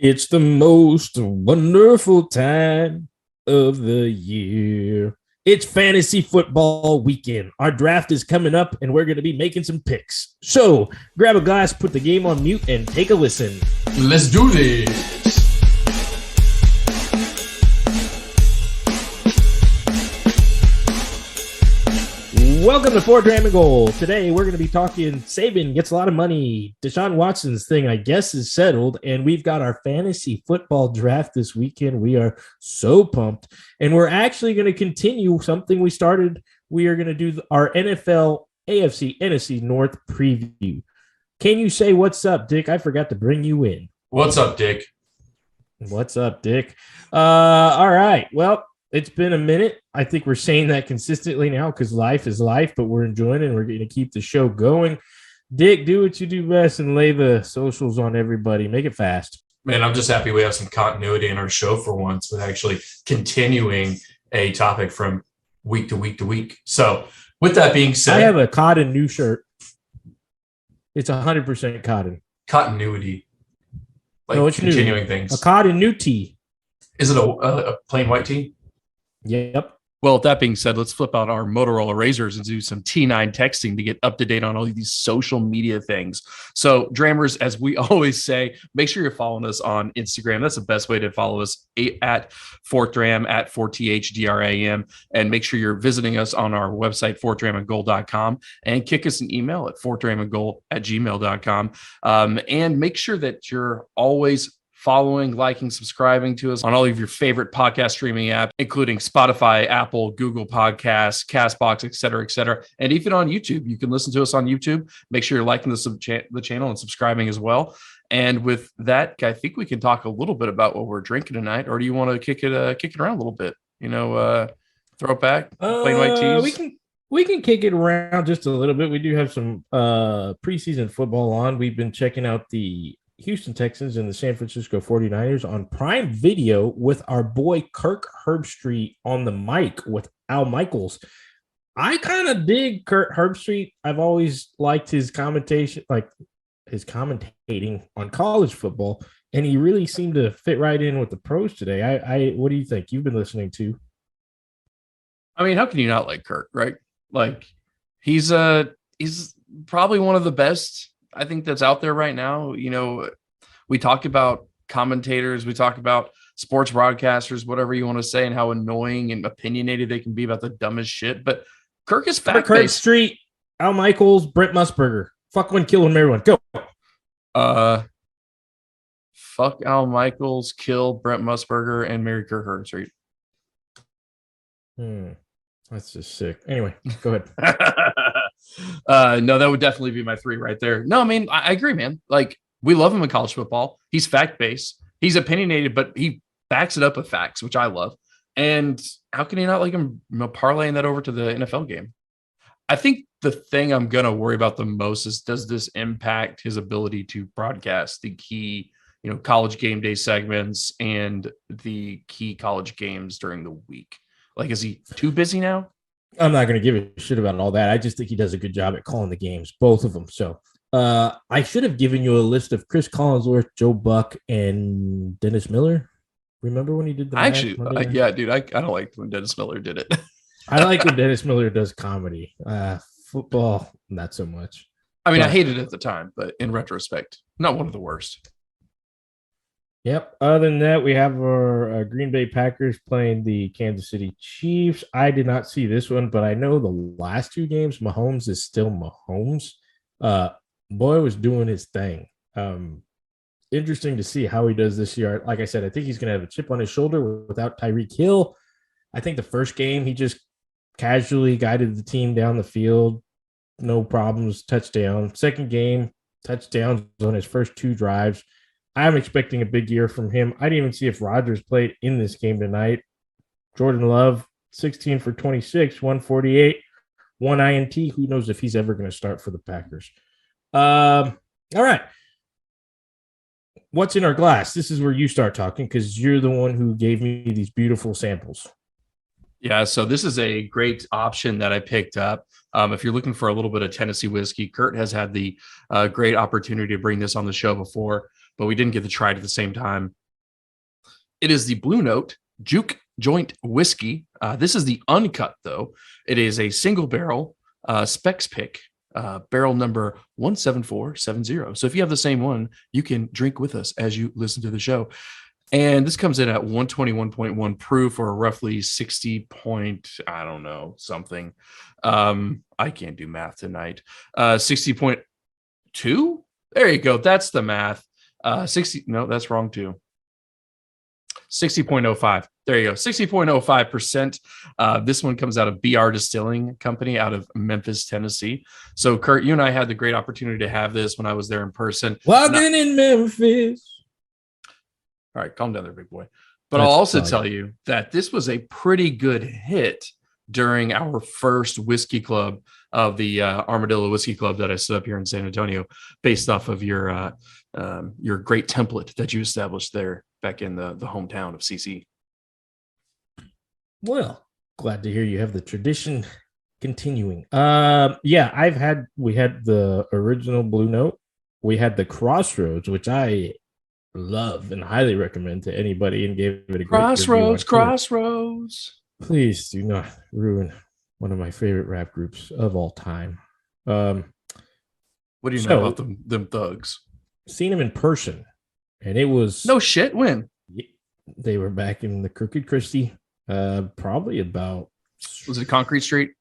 It's the most wonderful time of the year. It's fantasy football weekend. Our draft is coming up, and we're going to be making some picks. So grab a glass, put the game on mute, and take a listen. Let's do this. Welcome to Fort Dram and Goal. Today, we're going to be talking Saban gets a lot of money. Deshaun Watson's thing, I guess, is settled. And we've got our fantasy football draft this weekend. We are so pumped. And we're actually going to continue something we started. We are going to do our NFL, AFC, NFC North preview. Can you say what's up, Dick? I forgot to bring you in. What's up, Dick? What's up, Dick? All right. Well, it's been a minute. I think we're saying that consistently now because life is life, but we're enjoying it and we're going to keep the show going. Dick, do what you do best and lay the socials on everybody. Make it fast. Man, I'm just happy we have some continuity in our show for once with actually continuing a topic from week to week to week. So with that being said, I have a cotton new shirt. It's 100% cotton. Continuity. Like no, it's continuing new. Things. A cotton new tee. Is it a plain white tee? Yep. Well, with that being said, let's flip out our Motorola Razors and do some T9 texting to get up to date on all of these social media things. So, Drammers, as we always say, make sure you're following us on Instagram. That's the best way to follow us at Fort Dram, at 4THDRAM. And make sure you're visiting us on our website, fortdramandgoal.com, and kick us an email at fortdramandgoal@gmail.com. And make sure that you're always following, liking, subscribing to us on all of your favorite podcast streaming apps, including Spotify, Apple, Google Podcasts, CastBox, et cetera, and even on YouTube. You can listen to us on YouTube. Make sure you're liking the channel and subscribing as well. And with that, I think we can talk a little bit about what we're drinking tonight. Or do you want to kick it around a little bit? Throw it back, plain white teas. We can kick it around just a little bit. We do have some preseason football on. We've been checking out the Houston Texans and the San Francisco 49ers on Prime Video with our boy Kirk Herbstreit on the mic with Al Michaels. I kind of dig Kirk Herbstreit. I've always liked his commentation, like his commentating on college football, and he really seemed to fit right in with the pros today. What do you think? You've been listening to. I mean, how can you not like Kirk, right? Like he's probably one of the best, I think, that's out there right now. You know, we talk about commentators, we talk about sports broadcasters, whatever you want to say, and how annoying and opinionated they can be about the dumbest shit. But Kirk is fact-based. Kirk Street, Al Michaels, Brent Musburger. Fuck one, kill one, marry one. Go. Fuck Al Michaels, kill Brent Musburger, and marry Kirk Herbstreit. That's just sick. Anyway, go ahead. No, that would definitely be my three right there. No, I mean, I agree, man. Like, we love him in college football. He's fact-based. He's opinionated, but he backs it up with facts, which I love. And how can you not like him parlaying that over to the NFL game? I think the thing I'm going to worry about the most is, does this impact his ability to broadcast the key, college game day segments and the key college games during the week? Like, is he too busy now? I'm not going to give a shit about all that. I just think he does a good job at calling the games, both of them. So I should have given you a list of Chris Collinsworth, Joe Buck, and Dennis Miller. Remember when he did the yeah, dude, I don't like when Dennis Miller did it. I like when Dennis Miller does comedy. Football, not so much. I mean, I hated it at the time, but in retrospect, not one of the worst. Yep. Other than that, we have our Green Bay Packers playing the Kansas City Chiefs. I did not see this one, but I know the last two games, Mahomes is still Mahomes. Boy was doing his thing. Interesting to see how he does this year. Like I said, I think he's going to have a chip on his shoulder without Tyreek Hill. I think the first game, he just casually guided the team down the field. No problems, touchdown. Second game, touchdowns on his first two drives. I'm expecting a big year from him. I didn't even see if Rodgers played in this game tonight. Jordan Love, 16 for 26, 148, one INT. Who knows if he's ever going to start for the Packers. All right. What's in our glass? This is where you start talking because you're the one who gave me these beautiful samples. Yeah, so this is a great option that I picked up. If you're looking for a little bit of Tennessee whiskey, Kurt has had the great opportunity to bring this on the show before, but we didn't get to try it at the same time. It is the Blue Note Juke Joint Whiskey. This is the uncut, though. It is a single barrel Specs pick, barrel number 17470. So if you have the same one, you can drink with us as you listen to the show. And this comes in at 121.1 proof, or roughly 60 point, I don't know, something. I can't do math tonight. 60.2. There you go. That's the math. 60. No, that's wrong too. 60.05. There you go. 60.05%. This one comes out of BR Distilling Company out of Memphis, Tennessee. So, Kurt, you and I had the great opportunity to have this when I was there in person. Walking in Memphis. All right, calm down there, big boy. But I'll also tell you that this was a pretty good hit during our first whiskey club of the Armadillo Whiskey Club that I set up here in San Antonio, based off of your great template that you established there back in the hometown of CC. Well, glad to hear you have the tradition continuing. Yeah, we had the original Blue Note. We had the Crossroads, which I love and highly recommend to anybody, and gave it a great Crossroads. Please do not ruin one of my favorite rap groups of all time. What do you know about them thugs? Seen them in person, and it was no shit. When they were back in the Crooked Christie, probably about. Was it Concrete Street?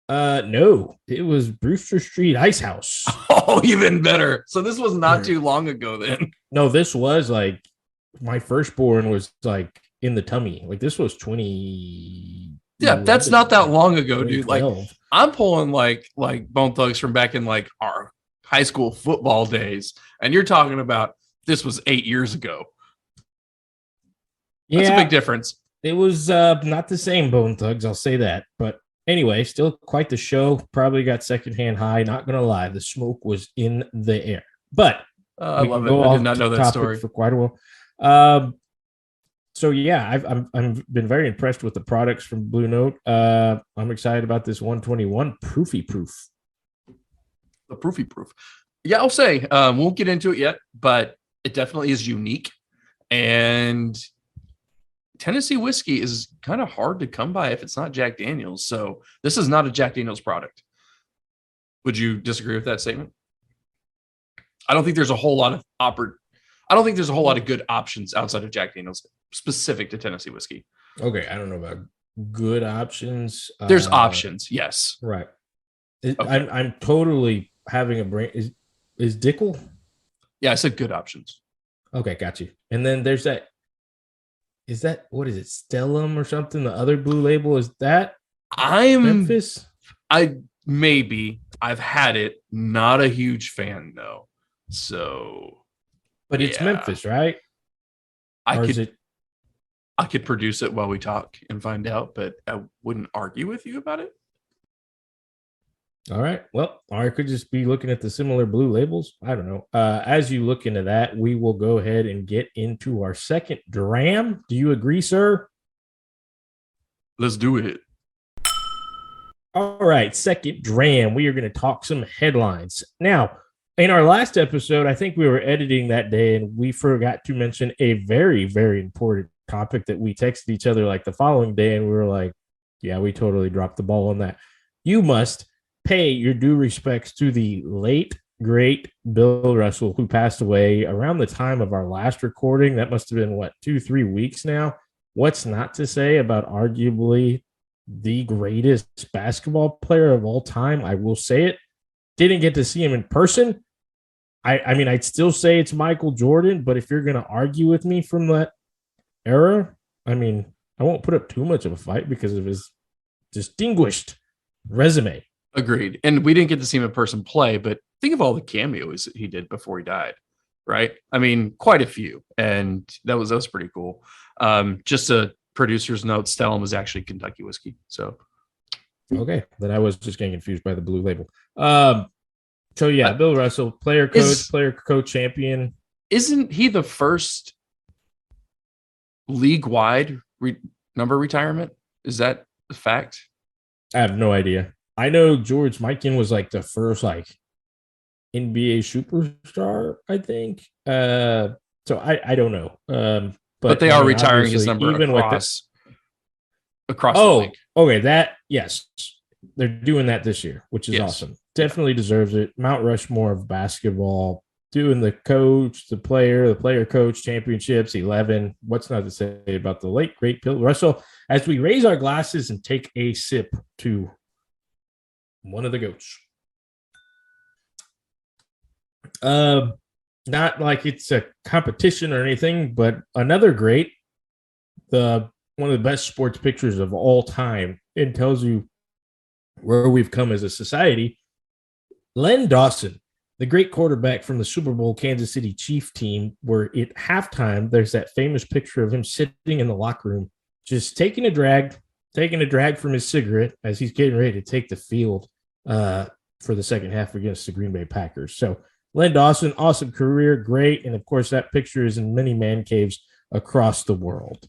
No, it was Brewster Street Ice House. Oh, even better. So this was not too long ago then. No, this was like my firstborn was like in the tummy. Like this was 20. Yeah, that's not that long ago, dude. Like I'm pulling like Bone Thugs from back in like our high school football days, and you're talking about this was 8 years ago. That's a big difference. It was not the same Bone Thugs, I'll say that, but. Anyway, still quite the show. Probably got secondhand high. Not going to lie. The smoke was in the air. But I love it. I did not know that story. For quite a while. So, yeah, I've been very impressed with the products from Blue Note. I'm excited about this 121 Proofy Proof. The Proofy Proof. Yeah, I'll say. Won't get into it yet, but it definitely is unique. And Tennessee whiskey is kind of hard to come by if it's not Jack Daniel's. So this is not a Jack Daniel's product. Would you disagree with that statement? I don't think there's a whole lot of good options outside of Jack Daniel's specific to Tennessee whiskey. Okay, I don't know about good options. There's options, yes. Right. Okay. I'm totally having a brain. Is Dickel? Yeah, I said good options. Okay, got you. And then there's that. Is that, what is it, Stellum or something? The other blue label, is that Memphis? I've had it. Not a huge fan though. So, but it's Memphis, right? I could produce it while we talk and find out, but I wouldn't argue with you about it. All right. Well, or I could just be looking at the similar blue labels. I don't know. As you look into that, we will go ahead and get into our second dram. Do you agree, sir? Let's do it. All right. Second dram. We are going to talk some headlines. Now, in our last episode, I think we were editing that day and we forgot to mention a very, very important topic that we texted each other like the following day. And we were like, yeah, we totally dropped the ball on that. You must pay your due respects to the late, great Bill Russell, who passed away around the time of our last recording. That must have been, 2-3 weeks now. What's not to say about arguably the greatest basketball player of all time? I will say it. Didn't get to see him in person. I mean, I'd still say it's Michael Jordan, but if you're going to argue with me from that era, I mean, I won't put up too much of a fight because of his distinguished resume. Agreed. And we didn't get to see him in person play, but think of all the cameos he did before he died, right? I mean, quite a few. And that was pretty cool. Just a producer's note, Stellum was actually Kentucky whiskey. So, okay. Then I was just getting confused by the blue label. So, yeah, Bill Russell, player coach champion. Isn't he the first league-wide number retirement? Is that a fact? I have no idea. I know George Mikan was like the first like NBA superstar, I think. So I don't know. But they are I mean, retiring his obviously, number even with the, across the league. okay, that yes, they're doing that this year, which is Yes. awesome. Definitely deserves it. Mount Rushmore of basketball, doing the coach, the player coach championships, 11. What's not to say about the late great Bill Russell? As we raise our glasses and take a sip to one of the goats. Not like it's a competition or anything, but another great, one of the best sports pictures of all time, and tells you where we've come as a society. Len Dawson, the great quarterback from the Super Bowl Kansas City Chief team, where at halftime there's that famous picture of him sitting in the locker room, just taking a drag from his cigarette as he's getting ready to take the field for the second half against the Green Bay Packers. So Len Dawson, awesome career, great. And of course, that picture is in many man caves across the world.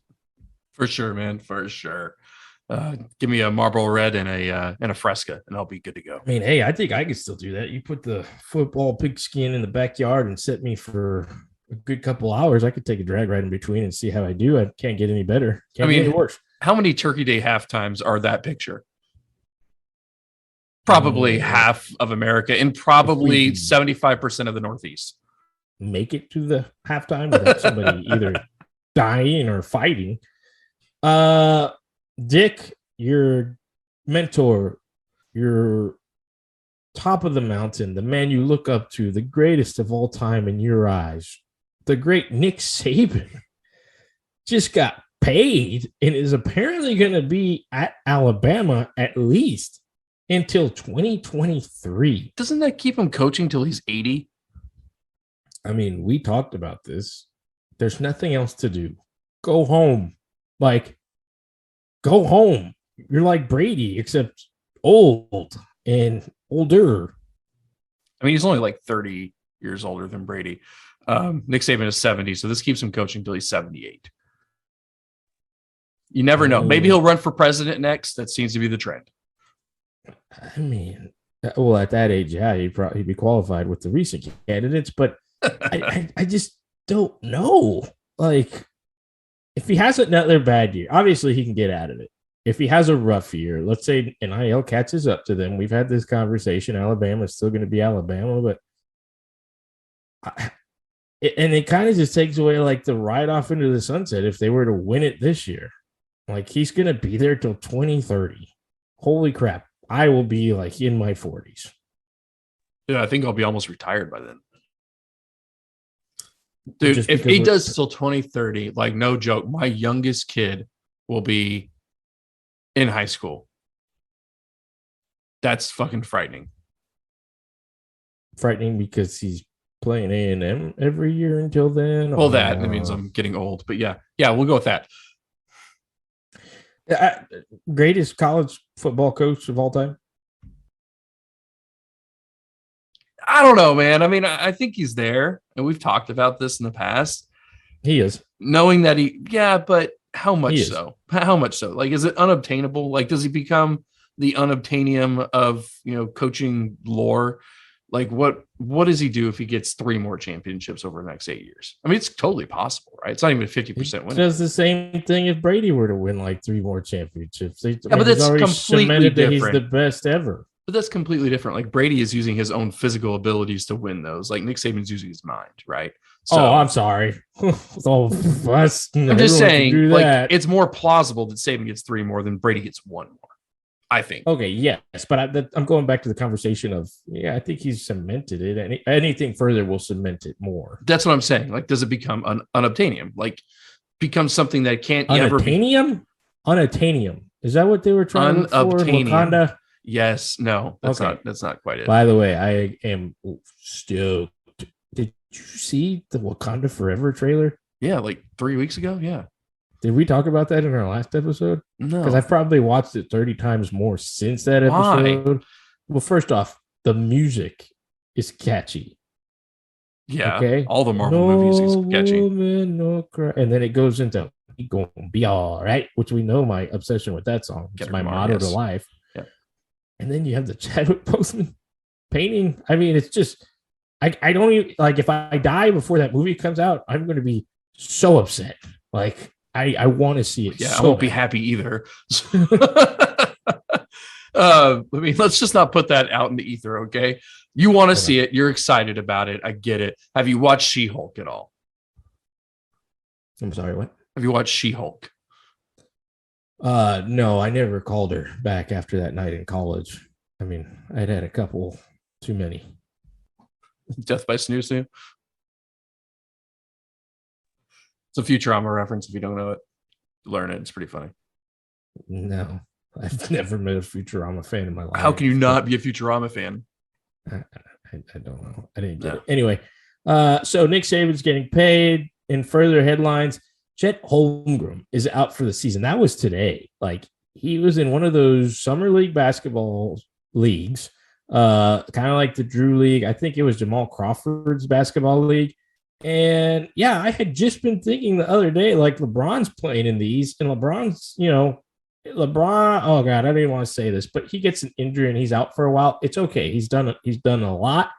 For sure, man. For sure. Give me a Marlboro Red and a Fresca, and I'll be good to go. I mean, hey, I think I could still do that. You put the football pigskin in the backyard and set me for a good couple hours. I could take a drag right in between and see how I do. I can't get any better. Can't get any worse. How many Turkey Day halftimes are that picture? Probably half of America and probably 75% of the Northeast. Make it to the halftime without somebody either dying or fighting. Dick, your mentor, your top of the mountain, the man you look up to, the greatest of all time in your eyes, the great Nick Saban, just got paid and is apparently going to be at Alabama at least until 2023. Doesn't that keep him coaching till he's 80? I mean, we talked about this. There's nothing else to do. Go home. Go home. You're like Brady, except old and older. I mean, he's only like 30 years older than Brady. Nick Saban is 70, so this keeps him coaching till he's 78. You never know. Maybe he'll run for president next. That seems to be the trend. I mean, well, at that age, yeah, he'd be qualified with the recent candidates, but I just don't know. Like, if he has another bad year, obviously he can get out of it. If he has a rough year, let's say NIL catches up to them. We've had this conversation. Alabama is still going to be Alabama, but it kind of just takes away like the ride off into the sunset if they were to win it this year. Like, he's going to be there till 2030. Holy crap. I will be like in my 40s. Yeah, I think I'll be almost retired by then. Dude, if he does till 2030, like, no joke, my youngest kid will be in high school. That's fucking frightening. Frightening because he's playing A&M every year until then. Well, that means I'm getting old, but yeah, we'll go with that. Greatest college football coach of all time? I don't know, man. I mean, I think he's there, and we've talked about this in the past. He is. Knowing that but how much so? How much so? Like, is it unobtainable? Like, does he become the unobtainium of, coaching lore? Like, what does he do if he gets 3 more championships over the next 8 years? I mean, it's totally possible, right? It's not even a 50% win. Does the same thing if Brady were to win like 3 more championships. But that's completely different. He's the best ever. But that's completely different. Like, Brady is using his own physical abilities to win those. Like, Nick Saban's using his mind, right? So, I'm sorry. I'm just saying, like, it's more plausible that Saban gets 3 more than Brady gets 1 more, I think. Okay, yes. But I'm going back to the conversation of, I think he's cemented it. And anything further will cement it more. That's what I'm saying. Like, does it become unobtainium? Like, become something that can't ever be. Unobtainium. Is that what they were trying to look for? Wakanda? Yes. No, that's not quite it. By the way, I am stoked. Did you see the Wakanda Forever trailer? Yeah, like 3 weeks ago. Yeah. Did we talk about that in our last episode? No. Because I've probably watched it 30 times more since that episode. Why? Well, first off, the music is catchy. Yeah. Okay. All the Marvel movies is catchy. Woman, no cry. And then it goes into we gonna be all right, which we know my obsession with that song. It's my motto to life. Yeah. And then you have the Chadwick Boseman painting. I mean, it's just, I don't even, like, if I die before that movie comes out, I'm going to be so upset. Like, I want to see it. Yeah, so I won't bad. be happy either. I mean, let's just not put that out in the ether, okay? You want to see it. You're excited about it. I get it. Have you watched She-Hulk at all? I'm sorry, what? Have you watched She-Hulk? No, I never called her back after that night in college. I mean, I'd had a couple too many. Death by Snoo Snoo? It's a Futurama reference. If you don't know it, learn it. It's pretty funny. No, I've never met a Futurama fan in my life. How can you not be a Futurama fan? I don't know. I didn't get it. Anyway, so Nick Saban's getting paid. In further headlines, Chet Holmgren is out for the season. That was today. Like, he was in one of those summer league basketball leagues, kind of like the Drew League. I think it was Jamal Crawford's basketball league. And yeah, I had just been thinking the other day, like, LeBron's playing in these, and LeBron's, LeBron, oh God, I don't even want to say this, but he gets an injury and he's out for a while. It's okay. He's done a lot.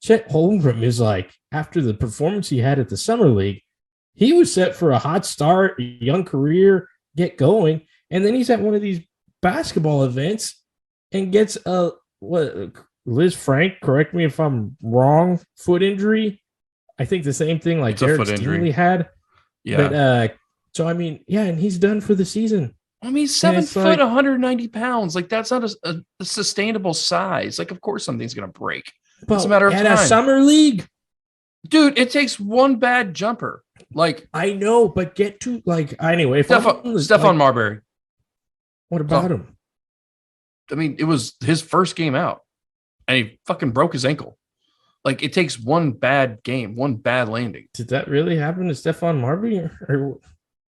Chet Holmgren is like, after the performance he had at the summer league, he was set for a hot start, a young career, get going. And then he's at one of these basketball events and gets Liz Frank, correct me if I'm wrong, foot injury. I think the same thing like Derek Stingley had. Yeah. But, so, I mean, yeah, and he's done for the season. I mean, he's 7 foot, 190 pounds. Like, that's not a sustainable size. Like, of course something's going to break. It's a matter of time. At a summer league. Dude, it takes one bad jumper. Like, I know, but get to, like, anyway. Stephon Marbury. What about him? I mean, it was his first game out, and he fucking broke his ankle. Like, it takes one bad game, one bad landing. Did that really happen to Stephon Marbury?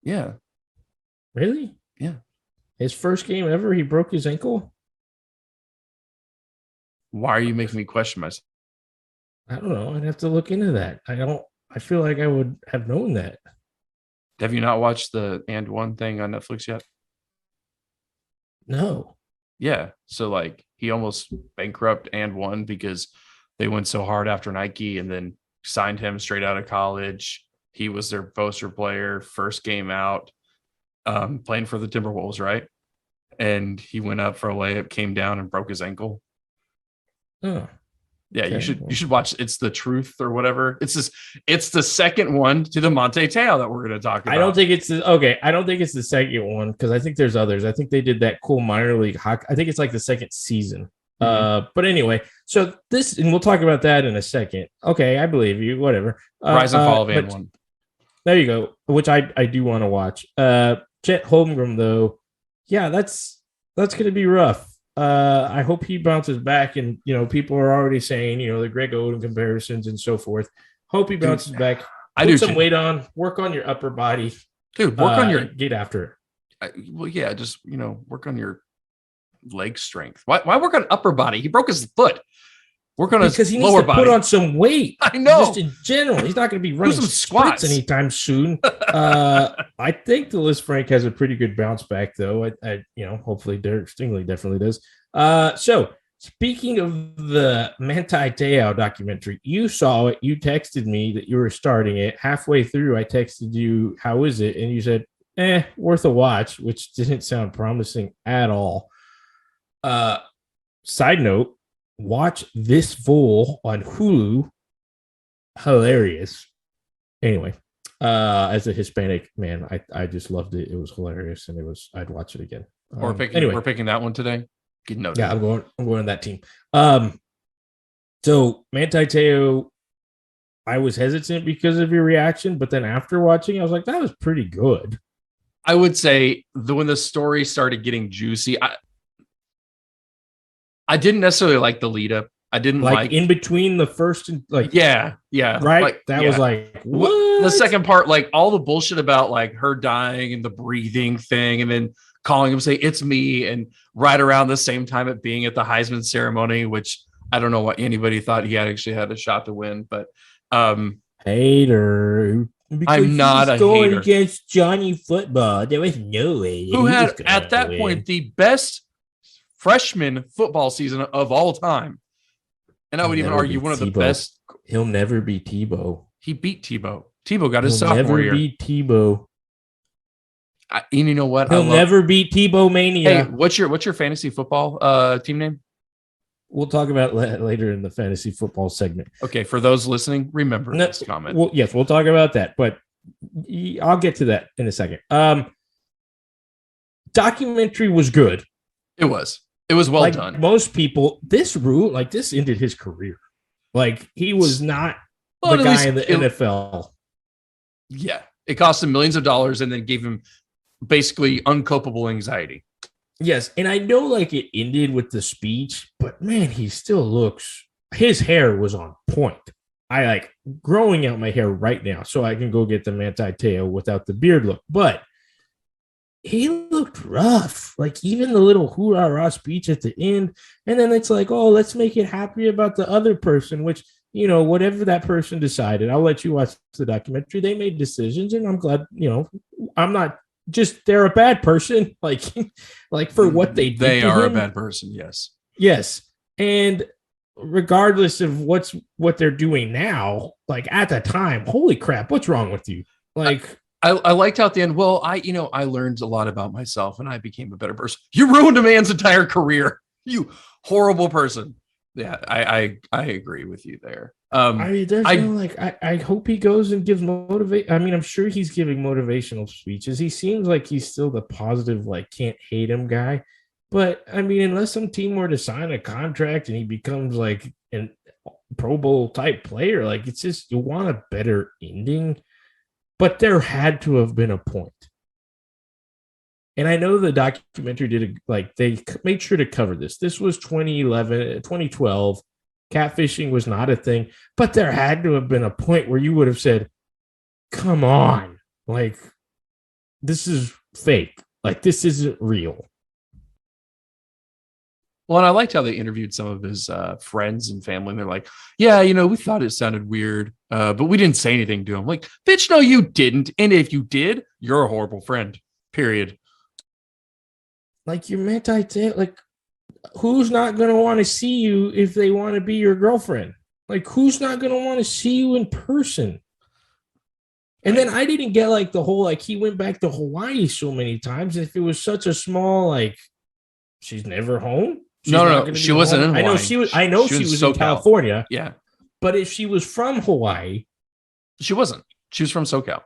Yeah. Really? Yeah. His first game ever, he broke his ankle? Why are you making me question myself? I don't know. I'd have to look into that. I feel like I would have known that. Have you not watched the And One thing on Netflix yet? No. Yeah. So, like, he almost bankrupt And One because they went so hard after Nike and then signed him straight out of college. He was their poster player, first game out, playing for the Timberwolves, right? And he went up for a layup, came down and broke his ankle. Oh. Yeah, okay. You should watch It's the Truth or whatever. It's the second one to the Monte Teo that we're going to talk about. I don't think it's the second one because I think there's others. I think they did that cool minor league hockey. I think it's like the second season. Mm-hmm. But anyway, so this, and we'll talk about that in a second. Okay, I believe you. Whatever. Rise and Fall of And One. There you go. Which I do want to watch. Chet Holmgren though, yeah, that's going to be rough. I hope he bounces back, and people are already saying the Greg Oden comparisons and so forth. Hope he bounces back. Put some weight on, work on your upper body, dude. Work on your get after it. Well, yeah, just work on your leg strength. Why work on upper body? He broke his foot. Work on his lower body. Put on some weight. I know. Just in general, he's not going to be running some squats anytime soon. I think the Liz Frank has a pretty good bounce back, though. Hopefully Derek Stingley definitely does. So speaking of the Manti Te'o documentary, you saw it. You texted me that you were starting it. Halfway through, I texted you, "How is it?" And you said, worth a watch, which didn't sound promising at all. Side note. Watch This Fool on Hulu. Hilarious. Anyway, as a Hispanic man, I just loved it. It was hilarious, and I'd watch it again. We're picking that one today. Yeah, I'm going on that team. So Manti Te'o, I was hesitant because of your reaction, but then after watching, I was like, that was pretty good. I would say when the story started getting juicy, I didn't necessarily like the lead up. I didn't like in between the first and yeah. Right. Was like what? The second part, like all the bullshit about like her dying and the breathing thing, and then calling him say it's me, and right around the same time it being at the Heisman ceremony, which I don't know what anybody thought he actually had a shot to win, but hater. I'm not a going hater. against Johnny Football. There was no way. Who had at that point the best freshman football season of all time. And I would even argue one of the best. He'll never be Tebow. He beat Tebow. Tebow got his sophomore year. He'll never beat Tebow. And you know what? He'll never beat Tebow Mania. Hey, what's your fantasy football team name? We'll talk about later in the fantasy football segment. Okay, for those listening, remember this comment. Well, yes, we'll talk about that, but I'll get to that in a second. Documentary was good. It was well done. Most people, this ended his career. Like, he was not the guy in the NFL. Yeah, it cost him millions of dollars and then gave him basically uncopable anxiety. Yes, and I know it ended with the speech, but man, he still looks. His hair was on point. I like growing out my hair right now so I can go get the Manti Te'o without the beard look. But he looked rough. Like, even the little hoorah speech at the end, and then it's like, oh, let's make it happy about the other person, which, whatever that person decided. I'll let you watch the documentary. They made decisions, and I'm glad. I'm not. Just they're a bad person, like for what they did. They are a bad person, yes. And regardless of what they're doing now, like at the time, holy crap, what's wrong with you? Like, I liked how at the end. Well, I learned a lot about myself, and I became a better person. You ruined a man's entire career, you horrible person. Yeah, I agree with you there. I hope he goes and gives motivate. I mean, I'm sure he's giving motivational speeches. He seems like he's still the positive, can't hate him guy. But I mean, unless some team were to sign a contract and he becomes an Pro Bowl type player, it's just, you want a better ending. But there had to have been a point. And I know the documentary they made sure to cover this. This was 2012. Catfishing was not a thing, but there had to have been a point where you would have said, come on, this is fake. This isn't real. Well, and I liked how they interviewed some of his friends and family. And they're like, yeah, we thought it sounded weird, but we didn't say anything to him. Like, bitch, no, you didn't. And if you did, you're a horrible friend, period. You're who's not going to want to see you if they want to be your girlfriend? Who's not going to want to see you in person? And then I didn't get the whole, he went back to Hawaii so many times. If it was such a small, she's never home. No, she wasn't in Hawaii. I know she was in California. Yeah. But if she was from Hawaii. She wasn't. She was from SoCal.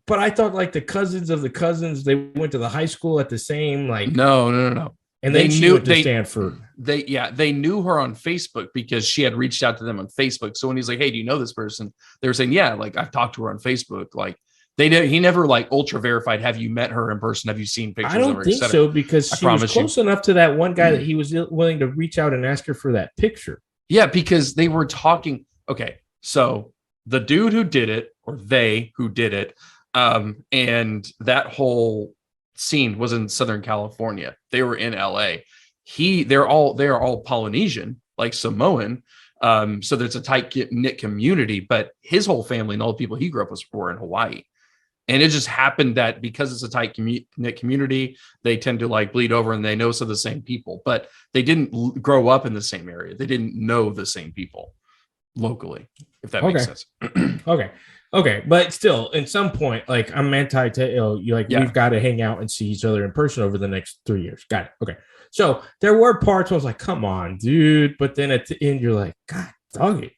But I thought the cousins of the cousins, they went to the high school at the same, No. And then she went to Stanford. They knew her on Facebook because she had reached out to them on Facebook. So when he's like, hey, do you know this person? They were saying, yeah, I've talked to her on Facebook. He never ultra verified. Have you met her in person? Have you seen pictures? I don't think so, because she was close enough to that one guy that he was willing to reach out and ask her for that picture. Yeah, because they were talking. Okay, so the dude who did it, or they who did it, and that whole scene was in Southern California. They were in LA. They are all Polynesian, like Samoan. So there's a tight knit community, but his whole family and all the people he grew up with were in Hawaii. And it just happened that because it's a tight knit community, they tend to bleed over and they know some of the same people, but they didn't grow up in the same area. They didn't know the same people locally, if that makes sense. Okay, but still, at some point, I'm Manti Te'o, we've got to hang out and see each other in person over the next 3 years. Got it. Okay. So there were parts where I was like, come on, dude. But then at the end, you're like, God, dog it.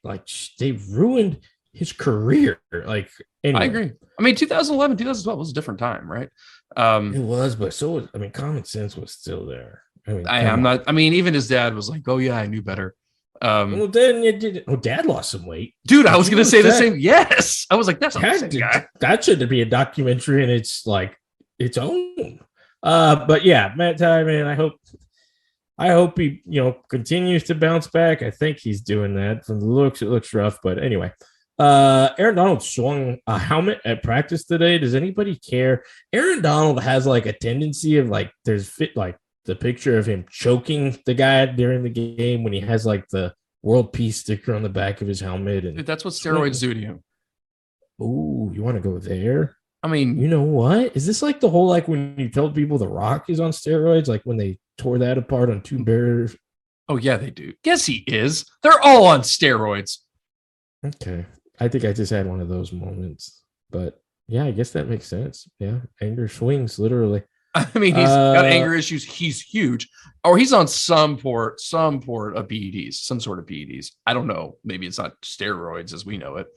They ruined his career. Anyway. I agree. I mean, 2011, 2012 was a different time, right? It was, but so was, common sense was still there. Even his dad was like, oh, yeah, I knew better. Well, then you did. Oh, Dad lost some weight, dude. I was gonna say the same. Yes, I was like, that's not the same guy. That should be a documentary and it's its own. But yeah, Matt Ty, man, I hope he continues to bounce back. I think he's doing that. From the looks, it looks rough, but anyway. Aaron Donald swung a helmet at practice today. Does anybody care? Aaron Donald has a tendency of there's the picture of him choking the guy during the game when he has the world peace sticker on the back of his helmet. And dude, that's what steroids do to you. Oh, you want to go there? I mean, You know what? Is this like the whole like when you tell people The Rock is on steroids, like when they tore that apart on Two Bears? oh yeah, they do. Yes, he is. They're all on steroids. Okay. I think I just had one of those moments. But yeah, I guess that makes sense. Yeah. Anger swings, literally. I mean, he's got anger issues. He's huge, or he's on some port of PEDs, some sort of PEDs. I don't know. Maybe it's not steroids as we know it.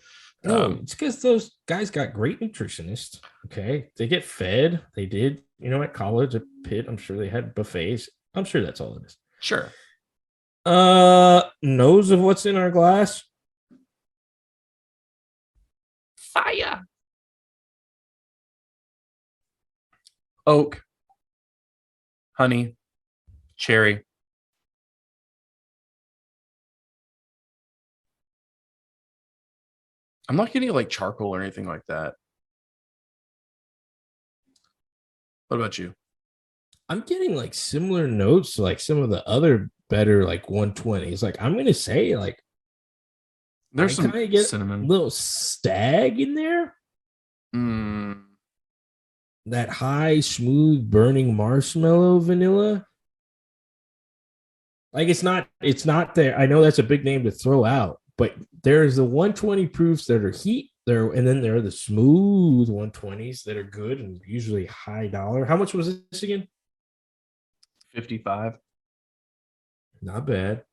No, it's because those guys got great nutritionists. Okay. They get fed. They did, at college, at Pitt, I'm sure they had buffets. I'm sure that's all it is. Sure. Knows of what's in our glass. Fire. Oak, honey, cherry. I'm not getting like charcoal or anything like that. What about you? I'm getting like similar notes to like some of the other better like 120s. Like I'm gonna say like There's some get cinnamon. a little stag in there. Mm. That high, smooth, burning marshmallow vanilla. Like it's not there. I know that's a big name to throw out, but there's the 120 proofs that are heat there, and then there are the smooth 120s that are good and usually high dollar. How much was this again? 55. Not bad.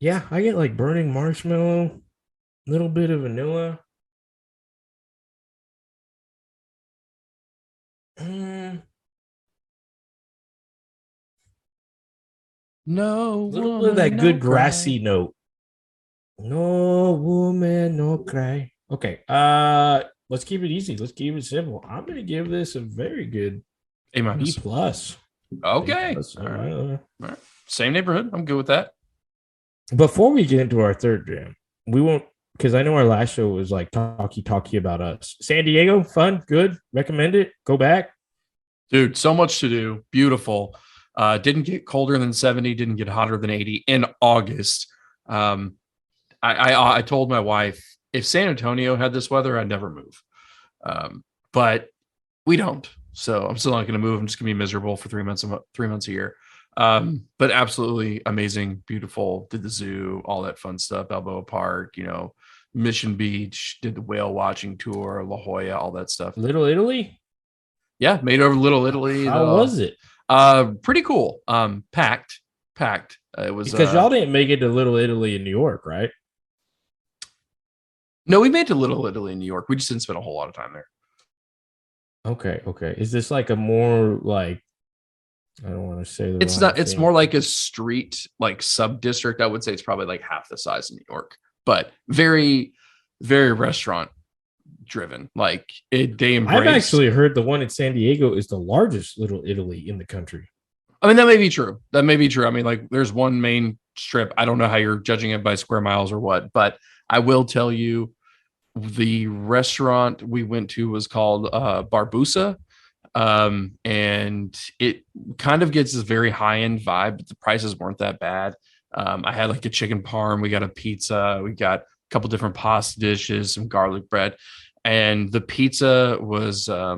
Yeah, I get like burning marshmallow, little bit of vanilla. No, A little bit of that good grassy note. No woman, no cry. Okay. Let's keep it easy. Let's keep it simple. I'm gonna give this a very good A minus. B plus. Okay. B+. All right. Same neighborhood. I'm good with that. Before we get into our third jam, we won't, because I know our last show was like talkie about us. San Diego, fun, good. Recommend it. Go back. Dude, so much to do. Beautiful. Didn't get colder than 70, didn't get hotter than 80 in August. I told my wife, if San Antonio had this weather, I'd never move. But we don't. So I'm still not going to move. I'm just going to be miserable for 3 months a year. But absolutely amazing, beautiful. Did the zoo, all that fun stuff. Balboa Park, Mission Beach, did the whale watching tour, La Jolla, all that stuff. Little Italy? Yeah, made over Little Italy. How was it? Pretty cool. Packed. It was because y'all didn't make it to Little Italy in New York, right? No, we made it to Little Italy in New York. We just didn't spend a whole lot of time there. Okay. Is this like a more like, I don't want to say it's not. It's more like a street, like sub district. I would say it's probably like half the size of New York, but very, very restaurant driven. Like they embrace. I've actually heard the one in San Diego is the largest Little Italy in the country. I mean, that may be true. I mean, like there's one main strip. I don't know how you're judging it by square miles or what, but I will tell you the restaurant we went to was called Barbusa. And it kind of gets this very high-end vibe, but the prices weren't that bad. I had like a chicken parm, we got a pizza, we got a couple different pasta dishes, some garlic bread, and the pizza was I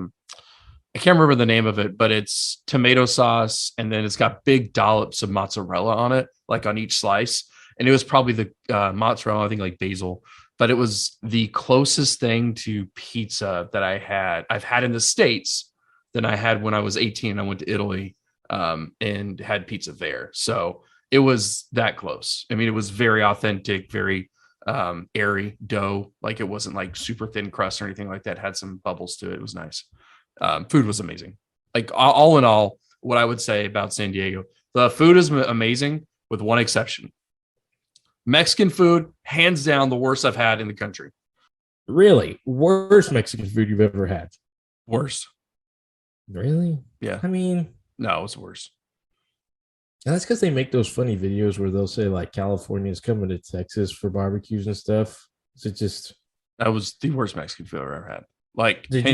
can't remember the name of it, but it's tomato sauce, and then it's got big dollops of mozzarella on it, like on each slice. And it was probably the mozzarella, I think like basil, but it was the closest thing to pizza that I've had in the States than I had when I was 18. I went to Italy and had pizza there. So it was that close. I mean, it was very authentic, very airy dough. Like it wasn't like super thin crust or anything like that. It had some bubbles to it. It was nice. Food was amazing. Like all in all, what I would say about San Diego, the food is amazing with one exception. Mexican food, hands down, the worst I've had in the country. Really? Worst Mexican food you've ever had? Worst. Really? Yeah. I mean, no, it's worse. That's because they make those funny videos where they'll say like California's coming to Texas for barbecues and stuff. Is it just that was the worst Mexican food I've ever had? Like, did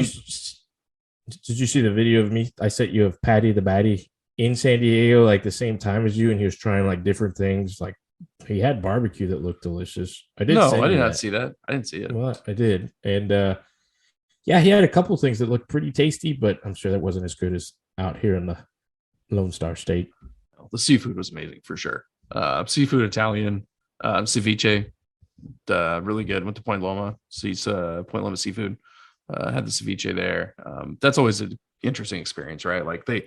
you see the video of me? I sent you of Patty the Batty in San Diego, like the same time as you, and he was trying like different things, like He had barbecue that looked delicious. I did. No, send I did you not that. see that. I didn't see it. Well, I did, and yeah, he had a couple things that looked pretty tasty, but I'm sure that wasn't as good as out here in the Lone Star State. The seafood was amazing for sure. Seafood Italian, ceviche, really good. Went to Point Loma, sees Point Loma seafood. Had the ceviche there. That's always an interesting experience, right? Like they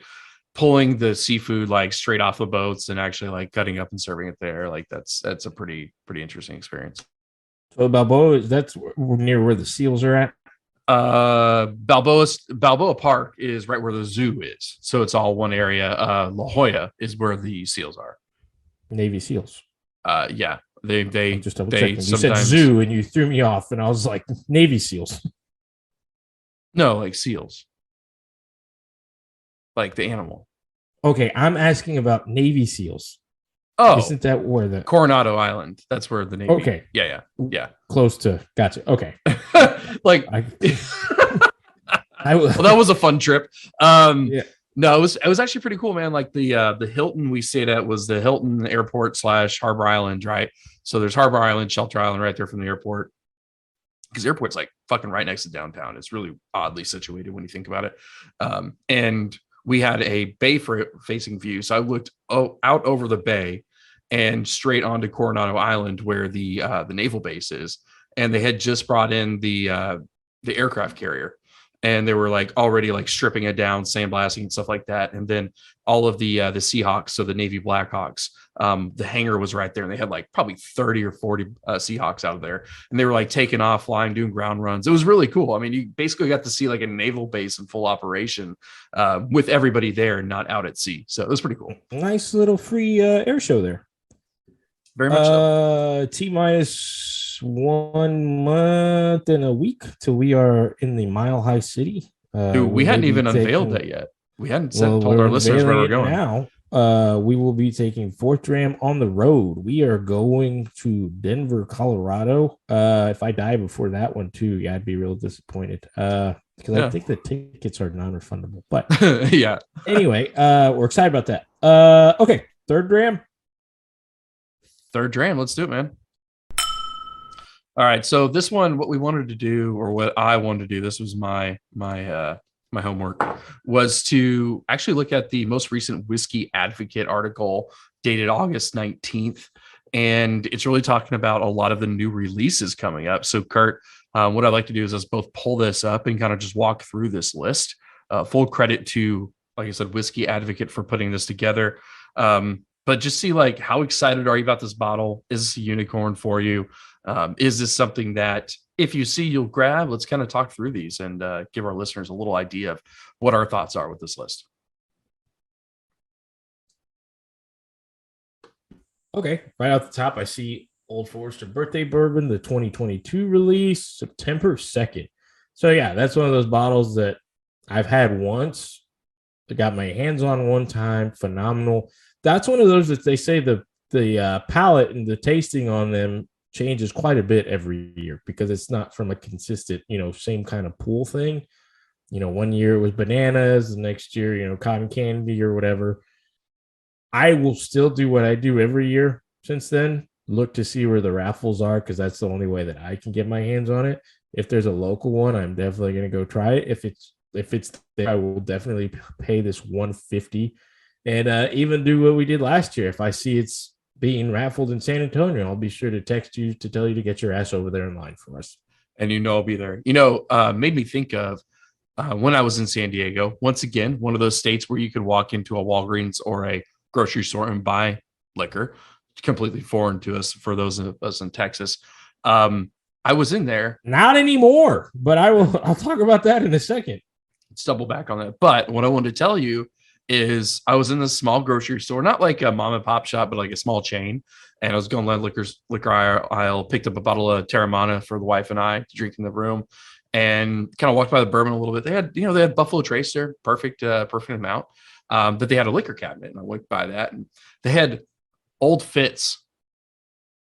pulling the seafood like straight off the boats and actually like cutting up and serving it there. Like that's a pretty interesting experience. So Balboa, that's near where the seals are at. Balboa Park is right where the zoo is, so it's all one area. La Jolla is where the seals are. Navy SEALs. Yeah, they I'm just double they checking. You said sometimes zoo and you threw me off, and I was like Navy SEALs. no, like seals, like the animal. Okay, I'm asking about Navy SEAls. Oh, Isn't that where the Coronado Island? That's where the Navy. Okay. Yeah. Close to? Gotcha. Okay. Like, well, that was a fun trip. Yeah. No, it was actually pretty cool, man. Like the Hilton we stayed at was the Hilton Airport / Harbor Island, right? So there's Harbor Island, Shelter Island, right there from the airport. Because the airport's like fucking right next to downtown. It's really oddly situated when you think about it. And we had a bay facing view, so I looked out over the bay and straight onto Coronado Island, where the naval base is. And they had just brought in the aircraft carrier, and they were like already like stripping it down, sandblasting and stuff like that. And then all of the Seahawks, so the Navy Blackhawks, the hangar was right there, and they had like probably 30 or 40 Seahawks out of there, and they were like taking off, flying, doing ground runs. It was really cool. I mean, you basically got to see like a naval base in full operation with everybody there, not out at sea. So it was pretty cool. Nice little free air show there. Very much so. T-minus 1 month and a week till we are in the Mile High City. Dude, we hadn't even unveiled that yet. We hadn't told our listeners where we're going. Now, we will be taking 4th Dram on the road. We are going to Denver, Colorado. If I die before that one too, yeah, I'd be real disappointed. Because I think the tickets are non-refundable. But yeah. Anyway, we're excited about that. Okay, 3rd Dram. 3rd Dram, let's do it, man. All right, so this one, what we wanted to do, or what I wanted to do, this was my homework, was to actually look at the most recent Whiskey Advocate article dated August 19th, and it's really talking about a lot of the new releases coming up. So, Kurt, what I'd like to do is us both pull this up and kind of just walk through this list. Full credit to, like I said, Whiskey Advocate for putting this together. But just see, like, how excited are you about this bottle? Is this a unicorn for you? Is this something that if you see, you'll grab? Let's kind of talk through these and give our listeners a little idea of what our thoughts are with this list. Okay, right off the top, I see Old Forester Birthday Bourbon, the 2022 release, September 2nd. So yeah, that's one of those bottles that I've had once. I got my hands on one time. Phenomenal. That's one of those that they say the palate and the tasting on them changes quite a bit every year because it's not from a consistent, same kind of pool thing. 1 year it was bananas, the next year, cotton candy or whatever. I will still do what I do every year since then, look to see where the raffles are because that's the only way that I can get my hands on it. If there's a local one, I'm definitely going to go try it. If it's there, I will definitely pay this $150 and even do what we did last year. If I see it's being raffled in San Antonio, I'll be sure to text you to tell you to get your ass over there in line for us. And I'll be there. Made me think of when I was in San Diego. Once again, one of those states where you could walk into a Walgreens or a grocery store and buy liquor. Completely foreign to us for those of us in Texas. I was in there. Not anymore, but I'll talk about that in a second. Let's double back on that. But what I wanted to tell you is I was in this small grocery store, not like a mom and pop shop, but like a small chain. And I was going to the liquor aisle, picked up a bottle of Terramana for the wife and I to drink in the room, and kind of walked by the bourbon a little bit. They had Buffalo Trace there, perfect amount. But they had a liquor cabinet, and I went by that, and they had Old Fitz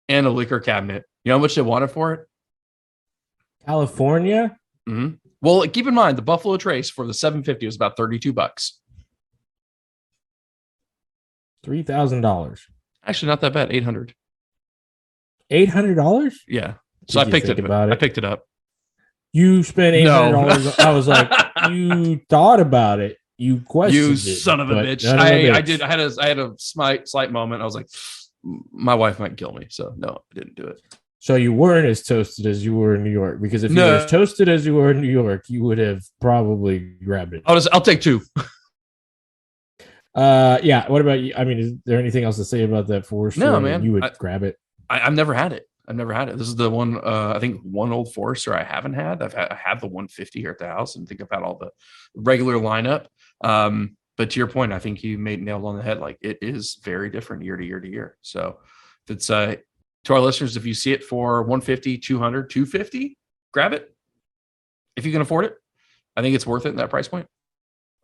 and a liquor cabinet. You know how much they wanted for it? California. Mm-hmm. Well, keep in mind the Buffalo Trace for the $750 was about $32. $3,000. Actually, not that bad. $800. $800. Yeah. So I picked it about it. I picked it up. You spent $800. No. I was like, you thought about it. You questioned You it. son of a bitch. I did. I had a slight moment. I was like, my wife might kill me. So no, I didn't do it. So you weren't as toasted as you were in New York, because if you were as toasted as you were in New York, you would have probably grabbed it. I'll take 2. Yeah. What about you? I mean, is there anything else to say about that Forester? No, man. You would grab it. I've never had it. This is the one. I think one Old Forester I haven't had. I have the 150 here at the house, and I think I've had all the regular lineup. But to your point, I think you nailed on the head. Like, it is very different year to year to year. So if it's to our listeners, if you see it for 150, 200, 250, grab it if you can afford it. I think it's worth it in that price point.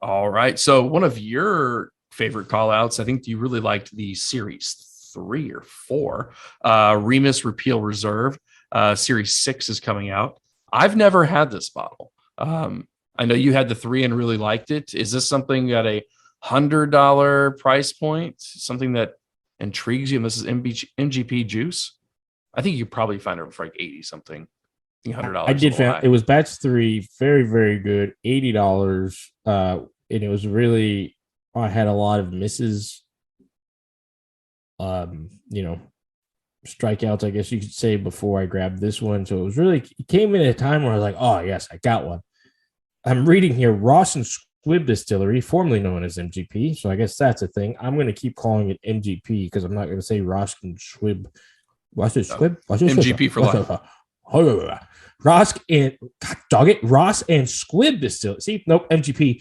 All right. So one of your favorite call outs, I think you really liked the Series 3 or 4, Remus Repeal Reserve. Series 6 is coming out. I've never had this bottle. I know you had the 3 and really liked it. Is this something at a $100 price point? Something that intrigues you? And this is MGP juice. I think you could probably find it for like 80 something. $100. I did find it was batch 3, very, very good, $80. And it was really, I had a lot of misses. Strikeouts, I guess you could say, before I grabbed this one. So it came in at a time where I was like, oh yes, I got one. I'm reading here, Ross and Squibb Distillery, formerly known as MGP. So I guess that's a thing. I'm going to keep calling it MGP because I'm not going to say Ross and Squibb. What's it, Squibb? MGP for life. Ross and Squibb Distillery. See, nope, MGP.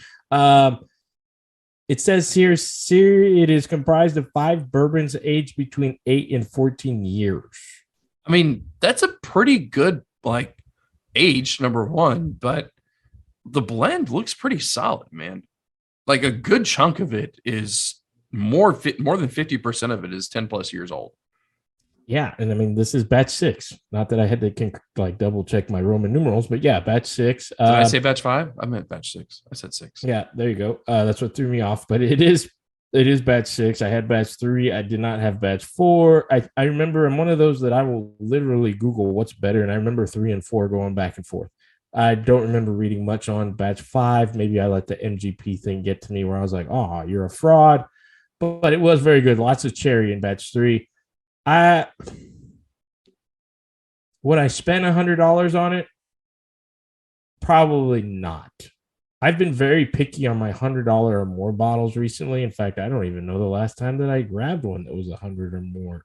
It says here, it is comprised of 5 bourbons aged between 8 and 14 years. I mean, that's a pretty good age, number one, but the blend looks pretty solid, man. Like, a good chunk of it is more than 50% of it is 10 plus years old. Yeah, and I mean, this is batch 6. Not that I had to double check my Roman numerals, but yeah, batch 6. Did I say batch 5? I meant batch 6. I said 6. Yeah, there you go. That's what threw me off, but it is batch 6. I had batch 3. I did not have batch 4. I remember I'm one of those that I will literally Google what's better, and I remember 3 and 4 going back and forth. I don't remember reading much on batch 5. Maybe I let the MGP thing get to me where I was like, oh, you're a fraud. But it was very good. Lots of cherry in batch 3. Would I spend $100 on it? Probably not. I've been very picky on my $100 or more bottles recently. In fact, I don't even know the last time that I grabbed one that was $100 or more.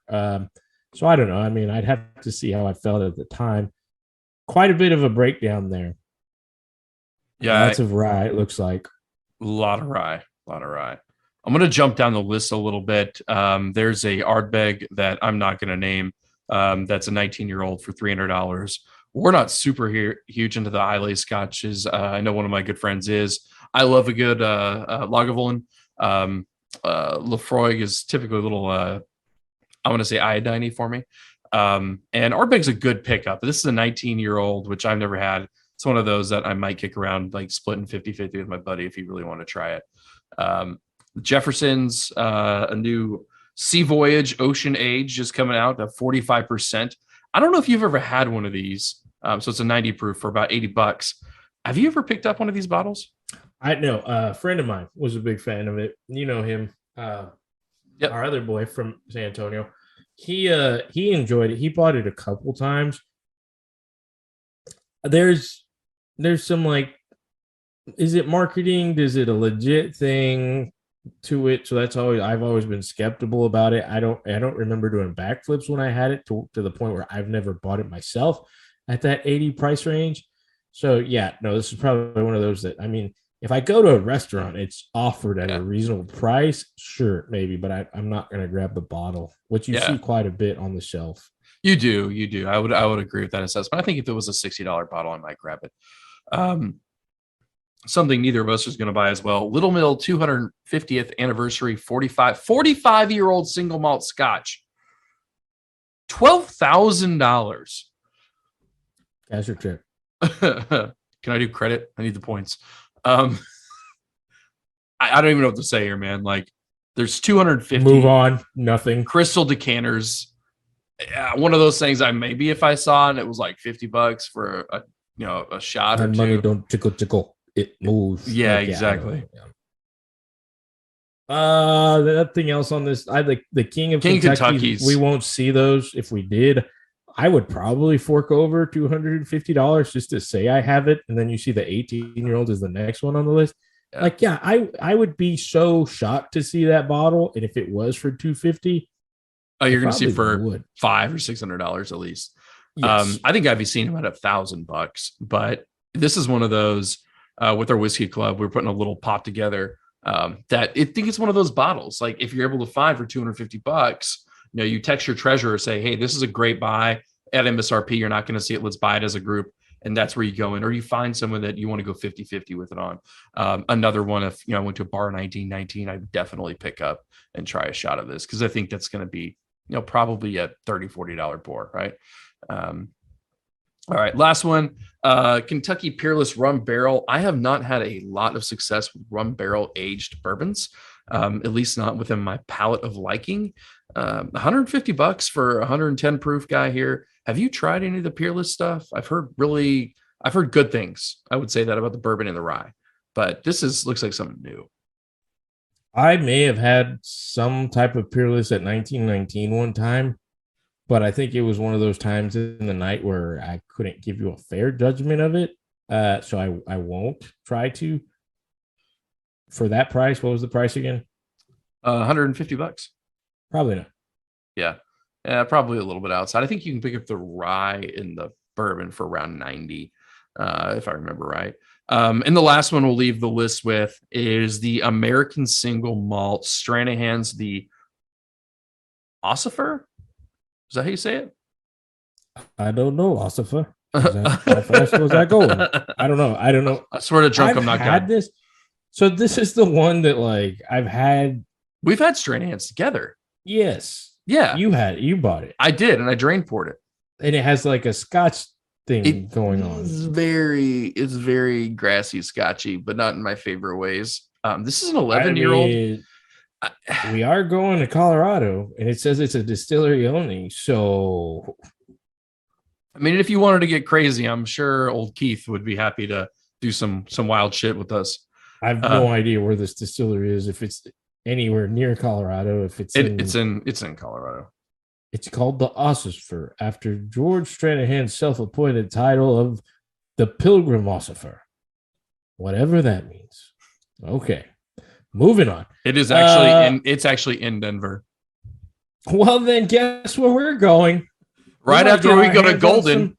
So I don't know. I mean, I'd have to see how I felt at the time. Quite a bit of a breakdown there. Yeah, lots of rye. It looks like a lot of rye. I'm going to jump down the list a little bit. There's a Ardbeg that I'm not going to name. That's a 19-year-old for $300. We're not super huge into the Islay scotches. I know one of my good friends is. I love a good Lagavulin. Lefroy is typically a little, I want to say iodine-y for me. And Ardbeg's a good pickup. This is a 19-year-old, which I've never had. It's one of those that I might kick around, like splitting 50-50 with my buddy if you really want to try it. Jefferson's, a new Sea Voyage Ocean Age just coming out at 45%. I don't know if you've ever had one of these. So it's a 90 proof for about $80. Have you ever picked up one of these bottles? I know a friend of mine was a big fan of it. You know him, Our other boy from San Antonio. He enjoyed it. He bought it a couple times. There's some is it marketing? Is it a legit thing to it? So I've always been skeptical about it. I don't remember doing backflips when I had it to the point where I've never bought it myself at that 80 price range. So yeah, no, this is probably one of those that, I mean, if I go to a restaurant, it's offered at a reasonable price, sure, maybe, but I'm not going to grab the bottle, which you see quite a bit on the shelf. You do. I would agree with that assessment. I think if it was a $60 bottle, I might grab it. Something neither of us is going to buy as well. Little Mill 250th anniversary 45-year-old single malt Scotch. $12,000. Cash or check? Can I do credit? I need the points. I don't even know what to say here, man. Like, there's 250. Move on. Nothing. Crystal decanters. Yeah, one of those things maybe if I saw and it was like $50 for a shot or My two. money don't tickle. It moves. Yeah, Like, exactly. Nothing else on this. I like the King of Kentucky. We won't see those. If we did, I would probably fork over $250 just to say I have it. And then you see the 18-year-old is the next one on the list. Yeah. Like, yeah, I would be so shocked to see that bottle. And if it was for $250, you're going to see for $500 or $600 at least. Yes. I think I'd be seeing them at $1,000, but this is one of those with our whiskey club. We're putting a little pot together that I think it's one of those bottles. Like if you're able to find for $250, you text your treasurer, say, hey, this is a great buy at MSRP. You're not going to see it. Let's buy it as a group. And that's where you go in, or you find someone that you want to go 50-50 with it on. Another one, if I went to a bar 1919, I'd definitely pick up and try a shot of this because I think that's going to be, probably a $30-$40 pour, right? All right, last one, Kentucky Peerless Rum Barrel. I have not had a lot of success with rum barrel aged bourbons, at least not within my palate of liking. $150 for 110 proof guy here. Have you tried any of the Peerless stuff? I've heard good things. I would say that about the bourbon and the rye, but this looks like something new. I may have had some type of Peerless at 1919 one time, but I think it was one of those times in the night where I couldn't give you a fair judgment of it. So I won't try to. For that price, what was the price again? $150. Probably not. Yeah, probably a little bit outside. I think you can pick up the rye and the bourbon for around 90, if I remember right. And the last one we'll leave the list with is the American Single Malt Stranahan's, the Ossifer. Is that how you say it? I don't know, Ossifer. How fast was that going? I don't know. I swear to drunk, I'm not had this. So this is the one that I've had. We've had Stranahan's together. Yes. Yeah. You bought it. I did, and I drain poured it. And it has like a Scotch thing going on. It's very grassy, scotchy, but not in my favorite ways. This is an 11-year-old. We are going to Colorado, and it says it's a distillery only. So, I mean, if you wanted to get crazy, I'm sure old Keith would be happy to do some wild shit with us. I have no idea where this distillery is. If it's anywhere near Colorado, if it's in Colorado. It's called the Ossifer after George Stranahan's self-appointed title of the Pilgrim Ossifer, whatever that means. Okay. Moving on. It is actually it's actually in Denver. Well, then guess where we're going? Right after we go to Golden.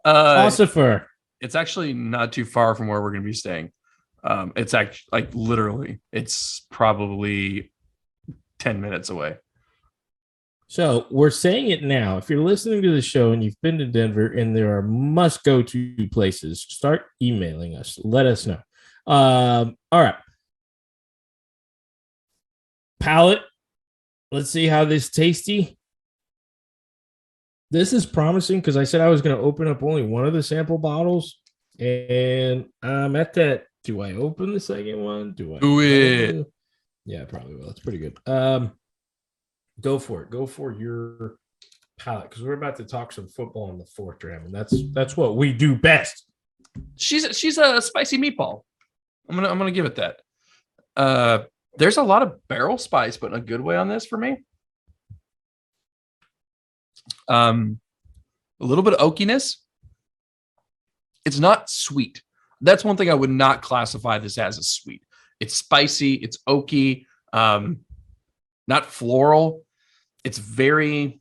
Ossifer. It's actually not too far from where we're going to be staying. It's actually literally, it's probably 10 minutes away. So we're saying it now. If you're listening to the show and you've been to Denver and there are must-go-to places, start emailing us. Let us know. All right. Palate. Let's see how this tasty. This is promising because I said I was going to open up only one of the sample bottles. And I'm at that. Do I open the second one? Do it? Yeah, probably will. It's pretty good. Go for it. Go for your palate because we're about to talk some football in the fourth dram, and that's what we do best. She's a spicy meatball. I'm gonna give it that. There's a lot of barrel spice, but in a good way on this for me. A little bit of oakiness. It's not sweet. That's one thing I would not classify this as a sweet. It's spicy. It's oaky. Not floral. It's very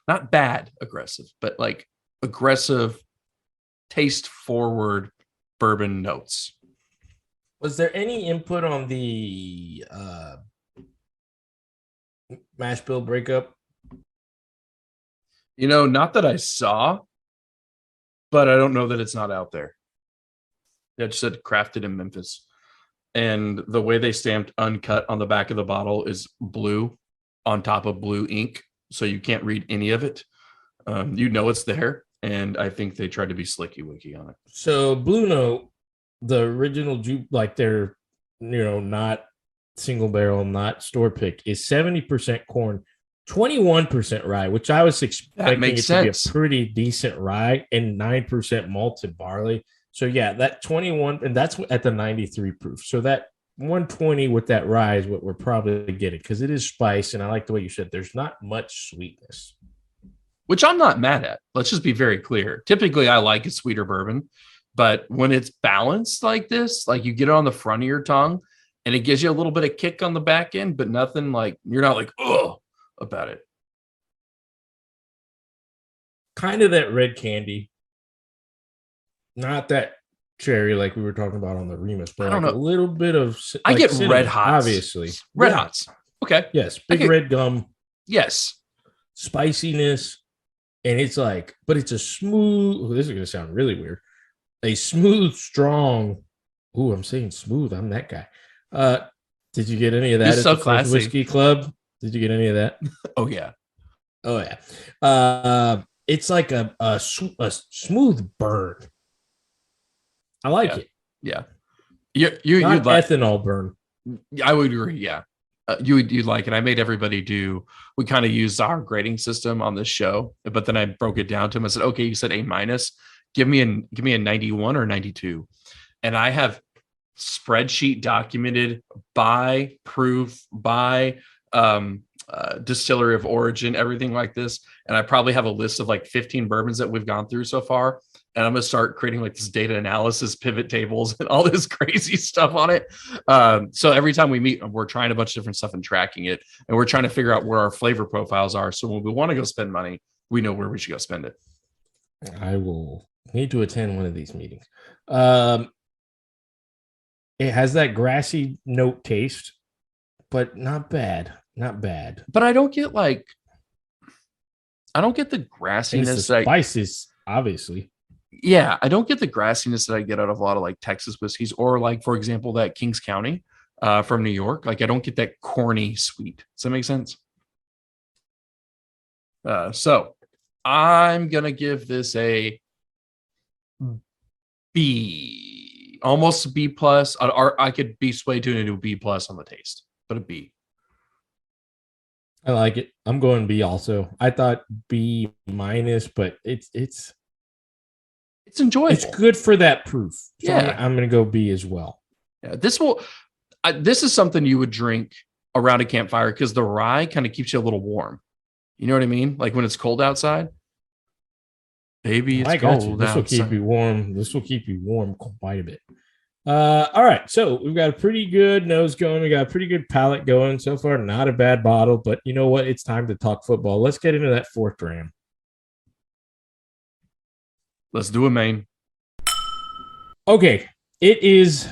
not bad aggressive, but aggressive, taste forward bourbon notes. Was there any input on the mash bill breakup? Not that I saw, but I don't know that it's not out there. It just said crafted in Memphis. And the way they stamped uncut on the back of the bottle is blue on top of blue ink. So you can't read any of it. It's there. And I think they tried to be slicky wicky on it. So Blue Note, the original Juke, they're, not single barrel, not store pick, is 70% corn, 21% rye, which I was expecting it to be a pretty decent rye, and 9% malted barley. So yeah, that 21, and that's at the 93 proof. So that 120 with that rye is what we're probably getting, because it is spice, and I like the way you said there's not much sweetness. Which I'm not mad at. Let's just be very clear. Typically, I like a sweeter bourbon, but when it's balanced like this, like you get it on the front of your tongue and it gives you a little bit of kick on the back end, but nothing like, you're not like, oh, about it. Kind of that red candy. Not that cherry like we were talking about on the Remus, but like a little bit of. I get cinnamon, red hots. Obviously. Red hots. Okay. Yes. Big red gum. Yes. Spiciness. And it's like, but it's a smooth, this is going to sound really weird. A smooth, strong. Ooh, I'm saying smooth. I'm that guy. Did you get any of that at the Whiskey Club? Did you get any of that? Oh, yeah. Oh, yeah. It's like a smooth burn. I like it. Yeah. You'd like ethanol burn. I would agree. Yeah. You'd like it. I made everybody we kind of used our grading system on this show, but then I broke it down to him. I said, okay, you said A-, give me a 91 or 92. And I have spreadsheet documented by proof, by distillery of origin, everything like this. And I probably have a list of like 15 bourbons that we've gone through so far. And I'm going to start creating like this data analysis, pivot tables, and all this crazy stuff on it. So every time we meet, we're trying a bunch of different stuff and tracking it. And we're trying to figure out where our flavor profiles are. So when we want to go spend money, we know where we should go spend it. I will need to attend one of these meetings. It has that grassy note taste, but not bad. Not bad. But I don't get the grassiness. The spices, obviously. Yeah, I don't get the grassiness that I get out of a lot of like Texas whiskeys, or like, for example, that Kings County from New York. Like, I don't get that corny sweet. Does that make sense? So I'm going to give this a B, almost a B plus. Or I could be swayed to into a B plus on the taste, but a B. I like it. I'm going B also. I thought B minus, but it's enjoyable. It's good for that proof. So yeah, I'm going to go B as well. Yeah, this is something you would drink around a campfire because the rye kind of keeps you a little warm. You know what I mean? Like when it's cold outside. Baby, it's cold. This will keep you warm. This will keep you warm quite a bit. All right, so we've got a pretty good nose going. We got a pretty good palate going so far. Not a bad bottle, but you know what? It's time to talk football. Let's get into that fourth dram. Let's do it, man. Okay, it is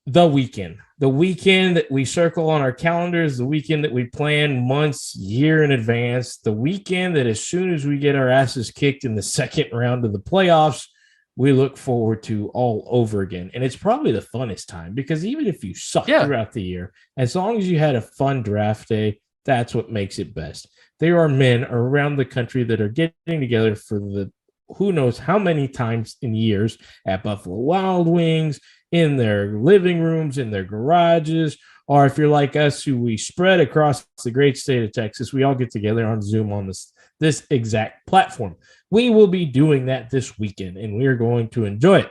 the weekend. The weekend that we circle on our calendars, the weekend that we plan months, year in advance, the weekend that as soon as we get our asses kicked in the second round of the playoffs, we look forward to all over again. And it's probably the funnest time because even if you suck throughout the year, as long as you had a fun draft day, that's what makes it best. There are men around the country that are getting together for the who knows how many times in years at Buffalo Wild Wings, in their living rooms, in their garages, or if you're like us who we spread across the great state of Texas, we all get together on Zoom on this exact platform. We will be doing that this weekend, and we are going to enjoy it.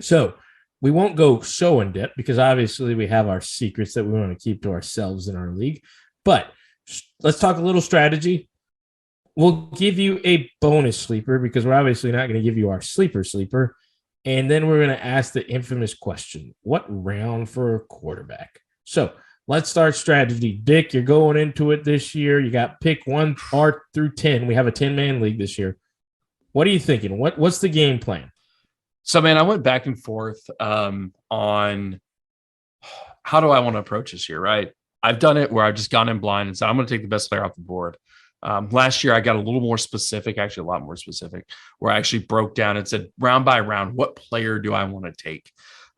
So we won't go so in depth because obviously we have our secrets that we want to keep to ourselves in our league. But let's talk a little strategy. We'll give you a bonus sleeper because we're obviously not going to give you our sleeper. And then we're going to ask the infamous question, what round for a quarterback? So let's start strategy. Dick, you're going into it this year. You got pick 1 through 10. We have a 10-man league this year. What are you thinking? What's the game plan? So, man, I went back and forth on how do I want to approach this year, right? I've done it where I've just gone in blind and said, I'm going to take the best player off the board. Last year, I got a little more specific, actually a lot more specific, where I actually broke down and said, round by round, what player do I want to take?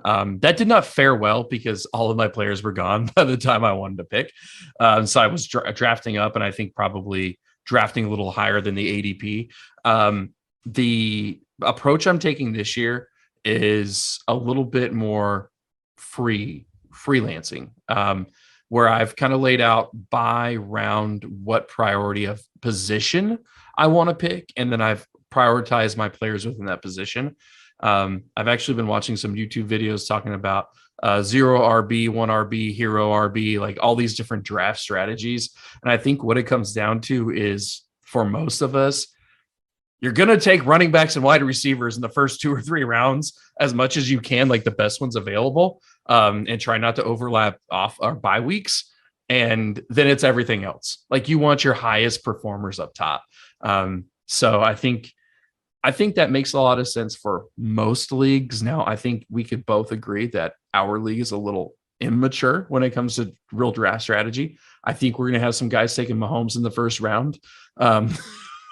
That did not fare well because all of my players were gone by the time I wanted to pick. So I was drafting up, and I think probably drafting a little higher than the ADP. The approach I'm taking this year is a little bit more freelancing. where I've kind of laid out by round what priority of position I want to pick, and then I've prioritized my players within that position. I've actually been watching some YouTube videos talking about 0 RB, 1 RB, hero RB, like all these different draft strategies. And I think what it comes down to is, for most of us, you're going to take running backs and wide receivers in the first 2 or 3 rounds as much as you can, like the best ones available, and try not to overlap off our bye weeks. And then it's everything else. Like, you want your highest performers up top. So I think that makes a lot of sense for most leagues. Now, I think we could both agree that our league is a little immature when it comes to real draft strategy. I think we're going to have some guys taking Mahomes in the first round,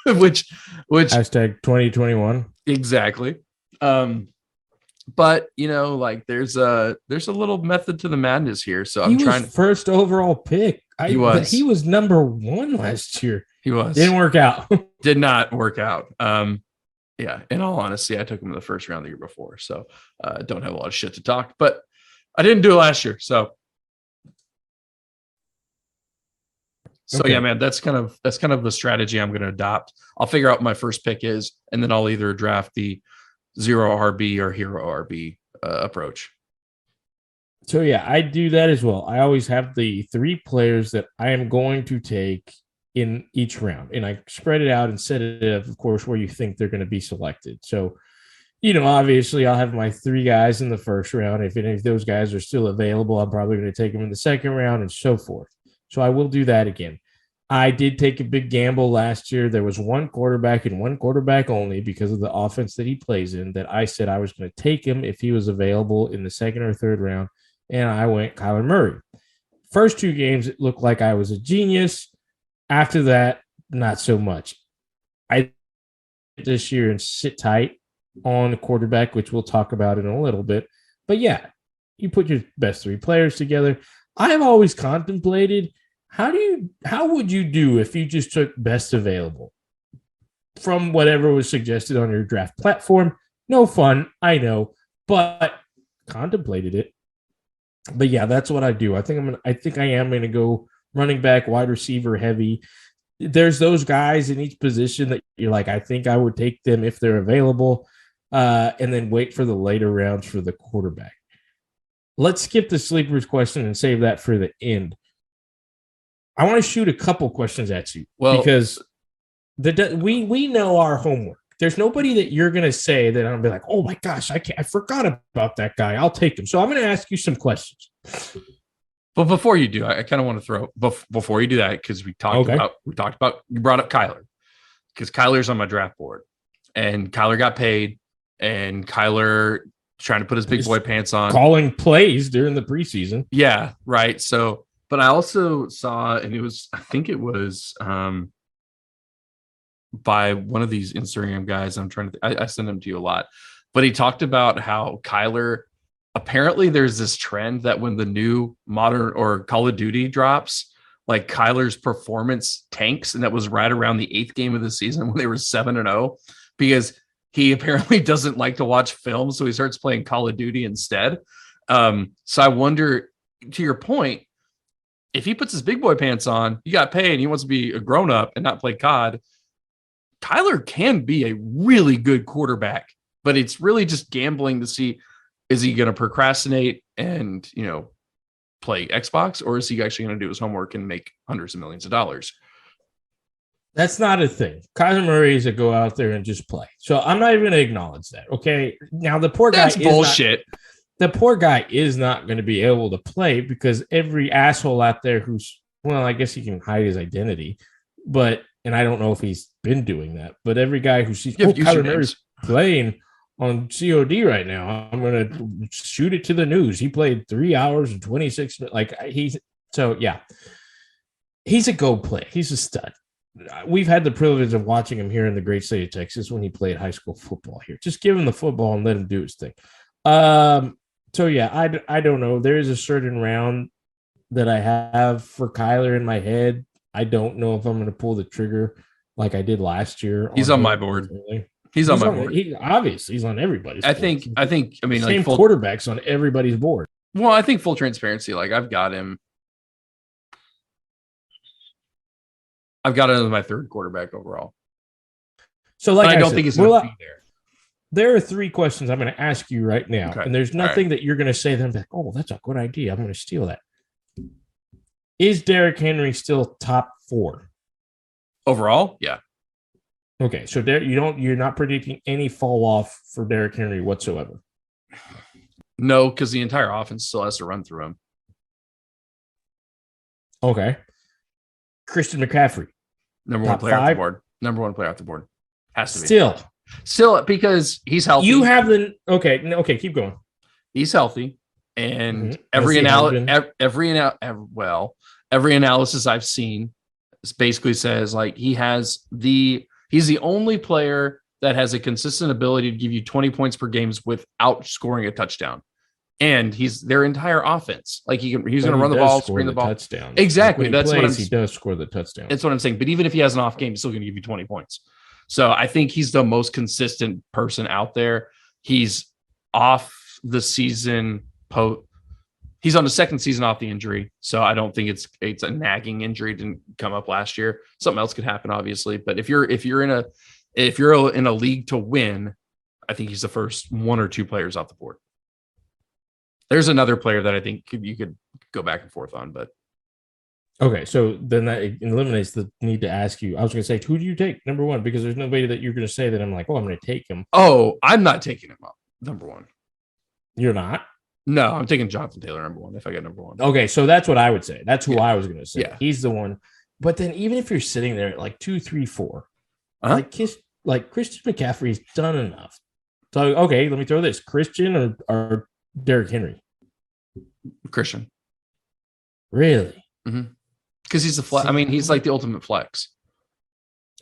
which hashtag 2021. Exactly. But like there's a little method to the madness here. So I'm trying. First overall pick. He was number 1 last year. He was. Didn't work out. Did not work out. Yeah. In all honesty, I took him in the first round the year before, so don't have a lot of shit to talk. But I didn't do it last year, so. Okay. Yeah, man, that's kind of the strategy I'm going to adopt. I'll figure out what my first pick is, and then I'll either draft the 0 RB or hero RB approach. So yeah, I do that as well. I always have the 3 players that I am going to take in each round, and I spread it out and set it up, of course, where you think they're going to be selected. So, obviously I'll have my 3 guys in the first round. If any of those guys are still available, I'm probably going to take them in the second round and so forth. So I will do that again. I did take a big gamble last year. There was 1 quarterback and 1 quarterback only, because of the offense that he plays in, that I said I was going to take him if he was available in the second or third round. And I went Kyler Murray. First 2 games, it looked like I was a genius. After that, not so much. I this year and sit tight on the quarterback, which we'll talk about in a little bit. But yeah, you put your best 3 players together. I've always contemplated, how would you do if you just took best available from whatever was suggested on your draft platform? No fun, I know, but contemplated it. But yeah, that's what I do. I think I am going to go running back, wide receiver heavy. There's those guys in each position that you're like, I think I would take them if they're available, and then wait for the later rounds for the quarterback. Let's skip the sleepers question and save that for the end. I want to shoot a couple questions at you, because we know our homework. There's nobody that you're going to say that I'm going to be like, oh my gosh, I forgot about that guy. I'll take him. So I'm going to ask you some questions. But before you do, I kind of want to throw before you do that, because you brought up Kyler, because Kyler's on my draft board, and Kyler got paid, and Kyler trying to put his big boy pants on, calling plays during the preseason. Yeah, right. So, but I also saw, and I think it was by one of these Instagram guys. I send them to you a lot, but he talked about how Kyler. Apparently there's this trend that when the new modern or Call of Duty drops, like Kyler's performance tanks. And that was right around the 8th game of the season when they were 7-0, because he apparently doesn't like to watch film. So he starts playing Call of Duty instead. So I wonder, to your point, if he puts his big boy pants on, he got paid and he wants to be a grown up and not play COD. Kyler can be a really good quarterback, but it's really just gambling to see, is he going to procrastinate and, play Xbox, or is he actually going to do his homework and make hundreds of millions of dollars? That's not a thing. Kyler Murray is a go out there and just play. So I'm not even going to acknowledge that. Okay. Now the poor guy is bullshit. The poor guy is not going to be able to play, because every asshole out there I guess he can hide his identity, and I don't know if he's been doing that, but every guy who sees Kyler Murray's playing on COD right now, I'm going to shoot it to the news. He played 3 hours and 26 minutes. He's a go play. He's a stud. We've had the privilege of watching him here in the great state of Texas when he played high school football here. Just give him the football and let him do his thing. So yeah, I don't know. There is a certain round that I have for Kyler in my head. I don't know if I'm going to pull the trigger like I did last year. He's on my board. He's on my board. Obviously, he's on everybody's board. I mean, same quarterbacks on everybody's board. Well, I think full transparency, like I've got him I've got it as my third quarterback overall. So, like, I don't think it's going to be there. There are 3 questions I'm going to ask you right now, Okay. and there's nothing that you're going to say. Them like, oh, that's a good idea. I'm going to steal that. Is Derrick Henry still top 4 overall? Yeah. Okay, so you're not predicting any fall off for Derrick Henry whatsoever. No, because the entire offense still has to run through him. Okay. Christian McCaffrey, number 1 player off the board. Number 1 player off the board. Has to be. Still, because he's healthy. You have the okay. Keep going. He's healtly, and every analysis I've seen basically says like he's the only player that has a consistent ability to give you 20 points per game without scoring a touchdown, and he's their entire offense. Like he's going to run the ball, screen the ball, touchdown. Exactly. That's what he does score the touchdown. That's what I'm saying. But even if he has an off game, he's still going to give you 20 points. So I think he's the most consistent person out there. He's off the season. He's on the second season off the injury. So I don't think it's a nagging injury. It didn't come up last year. Something else could happen, obviously. But if you're in a league to win, I think he's the first 1 or 2 players off the board. There's another player that I think you could go back and forth on, but okay, so then that eliminates the need to ask you. I was going to say, who do you take number 1? Because there's nobody that you're going to say that I'm like, oh, I'm going to take him. Oh, I'm not taking him up number 1. You're not? No, I'm taking Jonathan Taylor number 1 if I get number 1. Okay, so that's what I would say. That's who I was going to say. Yeah. He's the one. But then even if you're sitting there at like 2, 3, 4, like Christian McCaffrey's done enough. So, okay, let me throw this. Christian or Derrick Henry? Christian. Really? Mm-hmm. Because he's a flex. I mean, he's like the ultimate flex.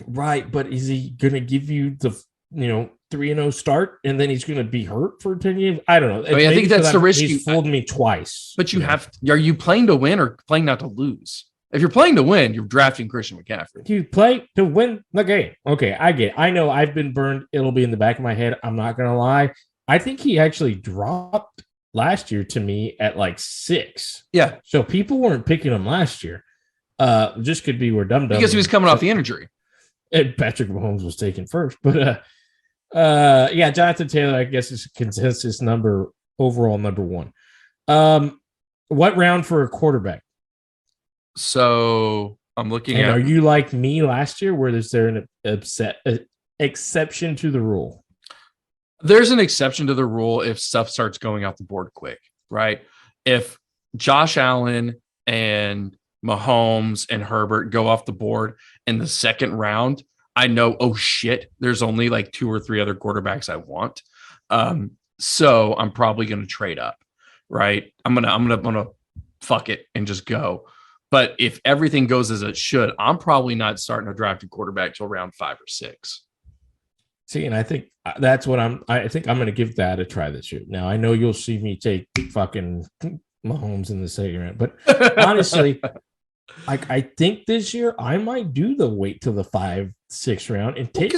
Right, but is he going to give you the 3-0 start and then he's going to be hurt for 10 games? I don't know. I mean, I think that's the risk. He's fooled me twice. But are you playing to win or playing not to lose? If you're playing to win, you're drafting Christian McCaffrey. You play to win the game. Okay, I get it. I know I've been burned. It'll be in the back of my head. I'm not going to lie. I think he actually dropped last year to me at like 6. Yeah. So people weren't picking him last year. Just could be we're dumb because he was coming off the injury. And Patrick Mahomes was taken first, but Jonathan Taylor, I guess, is consensus overall number 1. What round for a quarterback? So I'm looking at. Are you like me last year, where is there an exception to the rule? There's an exception to the rule if stuff starts going out the board quick, right? If Josh Allen and Mahomes and Herbert go off the board in the second round, I know, oh shit, there's only like 2 or 3 other quarterbacks I want. So I'm probably going to trade up, right? I'm gonna fuck it and just go. But if everything goes as it should, I'm probably not starting to draft a quarterback till round 5 or 6. See, and I think that's what I think I'm going to give that a try this year. Now, I know you'll see me take fucking Mahomes in the second round, but honestly, I think this year I might do the wait till the 5-6 round and take.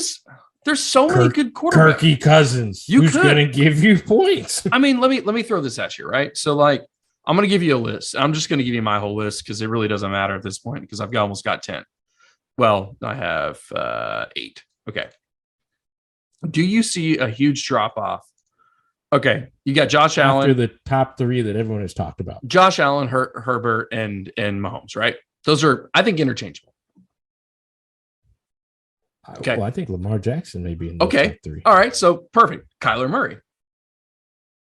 There's so many good quarterbacks. Kirky Cousins, who's going to give you points. I mean, let me throw this at you, right? So, like, I'm going to give you a list. I'm just going to give you my whole list because it really doesn't matter at this point because I've almost got 10. Well, I have 8. Okay. Do you see a huge drop off? Okay, you got Josh Allen. After the top 3 that everyone has talked about. Josh Allen, Herbert, and Mahomes, right? Those are, I think, interchangeable. Okay. Well, I think Lamar Jackson may be in the top 3. All right, so perfect. Kyler Murray.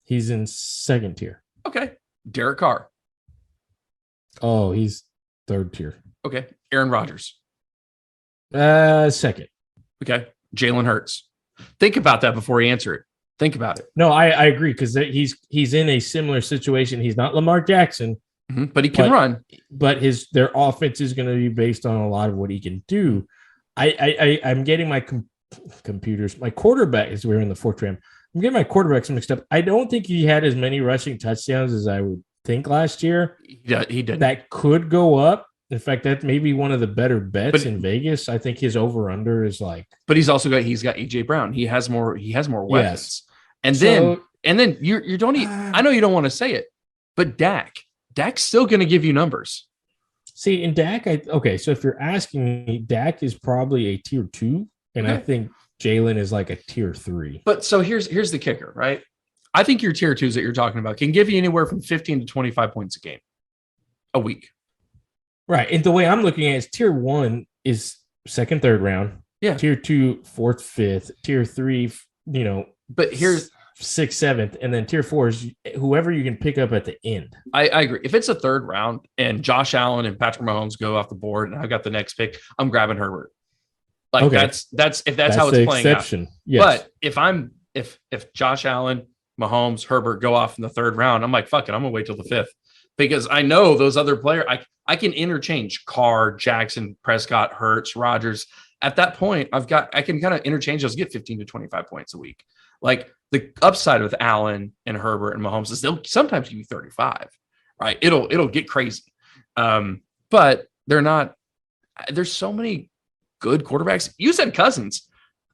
He's in second tier. Okay. Derek Carr. Oh, he's third tier. Okay. Aaron Rodgers. Second. Okay. Jalen Hurts. Think about that before you answer it. Think about it. No, I agree because he's in a similar situation. He's not Lamar Jackson, but he can run. But their offense is going to be based on a lot of what he can do. I'm getting my computers. My quarterback is we're in the 4th round. I'm getting my quarterbacks mixed up. I don't think he had as many rushing touchdowns as I would think last year. Yeah, he did. That could go up. In fact, that may be one of the better bets in Vegas. I think his over/under is like. But he's got AJ Brown. He has more weapons. Yes. And then you don't. I know you don't want to say it, but Dak's still going to give you numbers. See, in Dak, so if you're asking me, Dak is probably a tier 2, and I think Jalen is like a tier 3. But so here's the kicker, right? I think your tier 2s that you're talking about can give you anywhere from 15 to 25 points a game, a week. Right. And the way I'm looking at it is tier 1 is second, third round. Yeah. Tier 2, fourth, fifth. Tier 3, but here's 6th, 7th, and then tier 4 is whoever you can pick up at the end. I agree. If it's a third round and Josh Allen and Patrick Mahomes go off the board and I got the next pick, I'm grabbing Herbert. Like that's how it's playing exception. Out. Yes. But if Josh Allen, Mahomes, Herbert go off in the third round, I'm like, fuck it, I'm gonna wait till the 5th because I know those other players. I can interchange Carr, Jackson, Prescott, Hurts, Rodgers. At that point, I can kind of interchange those, get 15 to 25 points a week. Like the upside with Allen and Herbert and Mahomes is they'll sometimes give you 35, right? It'll get crazy. But they're not. There's so many good quarterbacks. You said Cousins.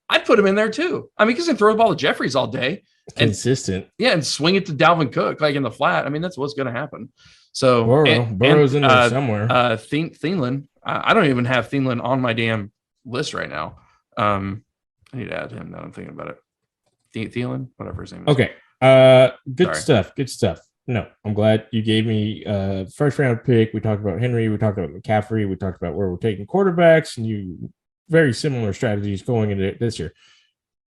I'd put him in there too. I mean, he can throw the ball to Jeffries all day. Consistent. And swing it to Dalvin Cook like in the flat. I mean, that's what's going to happen. So Burrow's in there somewhere. Thielen. I don't even have Thielen on my damn list right now. I need to add him now I'm thinking about it. Thielen, whatever his name is. Okay. Good stuff. No, I'm glad you gave me first round pick. We talked about Henry. We talked about McCaffrey. We talked about where we're taking quarterbacks, and you very similar strategies going into this year.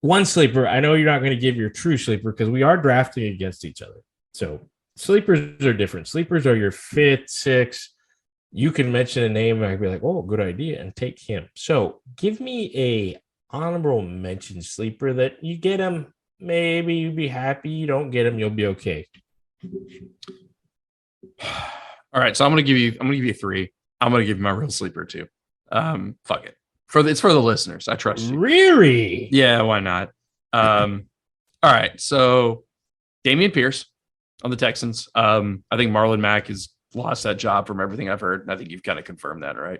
One sleeper. I know you're not going to give your true sleeper because we are drafting against each other. So sleepers are different. Sleepers are your 5th, 6th. You can mention a name and I'd be like, oh, good idea, and take him. So give me a honorable mention sleeper that you get him, maybe you'd be happy. You don't get him, you'll be okay. All right, so I'm gonna give you 3. I'm gonna give you my real sleeper too. Fuck it. It's for the listeners. I trust you. Really? Yeah, why not? All right, so Dameon Pierce on the Texans. I think Marlon Mack has lost that job from everything I've heard, and I think you've kind of confirmed that, right?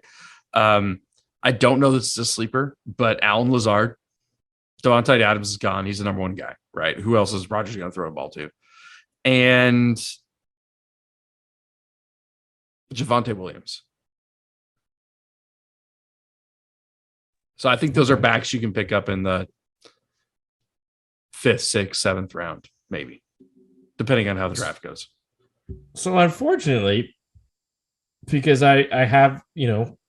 I don't know this is a sleeper, but Allen Lazard, Devontae Adams is gone. He's the number 1 guy, right? Who else is Rodgers going to throw a ball to? And Javonte Williams. So I think those are backs you can pick up in the 5th, 6th, 7th round, maybe, depending on how the draft goes. So unfortunately, because I have,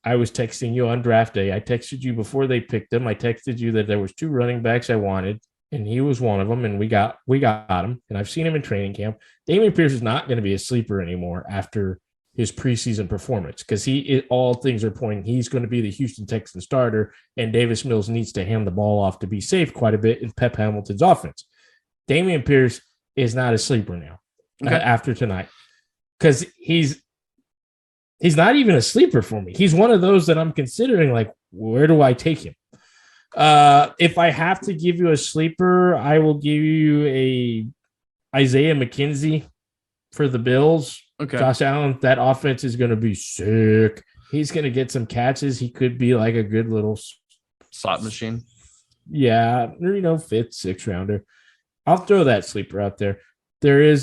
I was texting you on draft day. I texted you before they picked him. I texted you that there was 2 running backs I wanted, and he was one of them, and we got him. And I've seen him in training camp. Dameon Pierce is not going to be a sleeper anymore after his preseason performance because all things are pointing he's going to be the Houston Texans starter, and Davis Mills needs to hand the ball off to be safe quite a bit in Pep Hamilton's offense. Dameon Pierce is not a sleeper now after tonight because he's not even a sleeper for me. He's one of those that I'm considering, like, where do I take him? If I have to give you a sleeper, I will give you a Isaiah McKenzie for the Bills. Okay. Josh Allen, that offense is going to be sick. He's going to get some catches. He could be like a good little slot machine. Yeah, 5th, 6th rounder. I'll throw that sleeper out there. There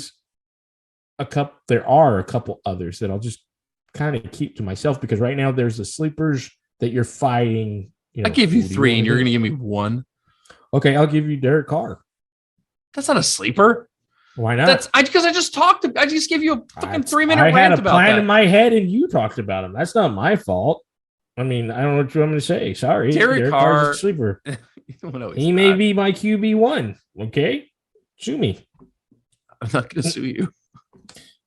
are a couple others that I'll just kind of keep to myself because right now there's the sleepers that you're fighting. I give you 3 and you're going to give me 1. Okay, I'll give you Derek Carr. That's not a sleeper. Why not? That's because I just gave you a fucking 3-minute rant had a about plan that. in my head and you talked about him. That's not my fault. I mean, I don't know what you want me to say. Sorry. Derek Carr, a sleeper. No, he may be my QB1. Okay? Sue me. I'm not going to sue you.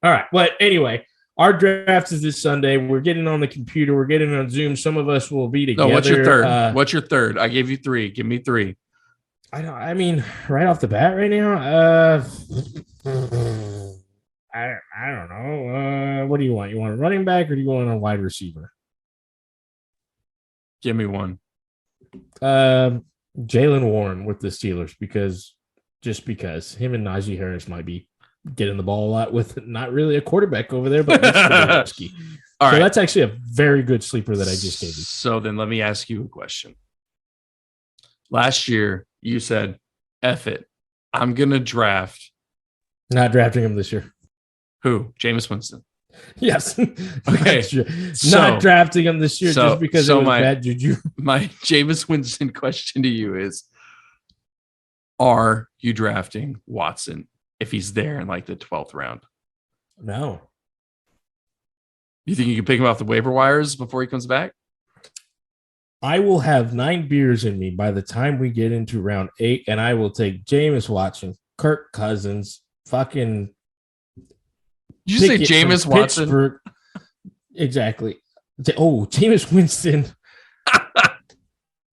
All right. But anyway, our draft is this Sunday. We're getting on the computer. We're getting on Zoom. Some of us will be together. No, what's your third? What's your third? I gave you 3. Give me 3. I mean, right off the bat right now, I don't know. What do you want? You want a running back or do you want a wide receiver? Give me 1. Jalen Warren with the Steelers because him and Najee Harris might be getting the ball a lot with not really a quarterback over there, but all right. That's actually a very good sleeper that I just gave you. So then let me ask you a question. Last year, you said, F it. I'm going to draft. Not drafting him this year. Who? Jameis Winston. Yes. Okay. Not drafting him this year just because it was bad juju. My Jameis Winston question to you is, are you drafting Watson if he's there in like the 12th round? No. You think you can pick him off the waiver wires before he comes back? I will have 9 beers in me by the time we get into round 8, and I will take Jameis Watson, Kirk Cousins, fucking. Did you say Jameis Watson? Pittsburgh. Exactly. Oh, Jameis Winston.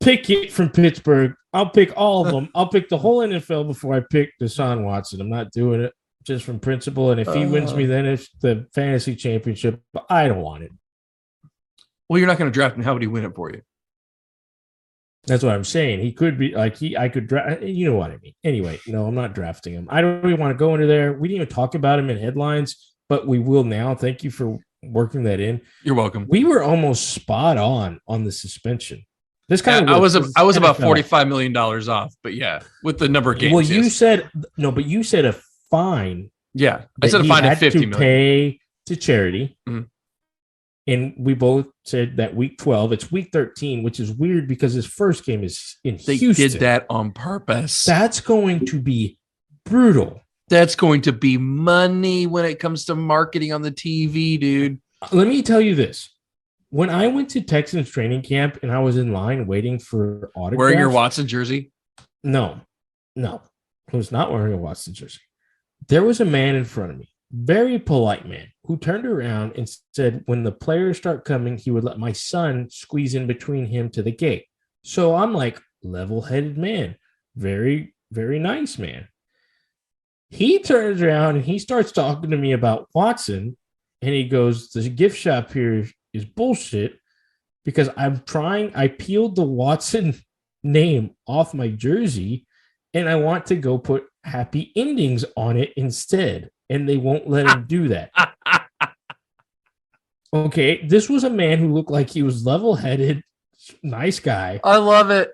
Pick it from Pittsburgh. I'll pick all of them. I'll pick the whole NFL before I pick Deshaun Watson. I'm not doing it just from principle. And if he wins me, then it's the fantasy championship. But I don't want it. Well, you're not going to draft him. How would he win it for you? That's what I'm saying. He could be like I could draft. You know what I mean. Anyway, no, I'm not drafting him. I don't really want to go into there. We didn't even talk about him in headlines, but we will now. Thank you for working that in. You're welcome. We were almost spot on the suspension. This kind of I was about $45 million off, but yeah, with the number of games. Well, you said no, but you said a fine. Yeah, I said a fine of $50 million. Pay to charity. Mm-hmm. And we both said that week 12, it's week 13, which is weird because his first game is in Houston. They did that on purpose. That's going to be brutal. That's going to be money when it comes to marketing on the TV, dude. Let me tell you this. When I went to Texans training camp and I was in line waiting for autographs. Wearing your Watson jersey? No. I was not wearing a Watson jersey. There was a man in front of me, very polite man, who turned around and said when the players start coming, he would let my son squeeze in between him to the gate. So I'm like, level-headed man, very, very nice man. He turns around and he starts talking to me about Watson, and he goes, the gift shop here is bullshit because I peeled the Watson name off my jersey and I want to go put happy endings on it instead. And they won't let him do that. Okay. This was a man who looked like he was level-headed, nice guy. I love it.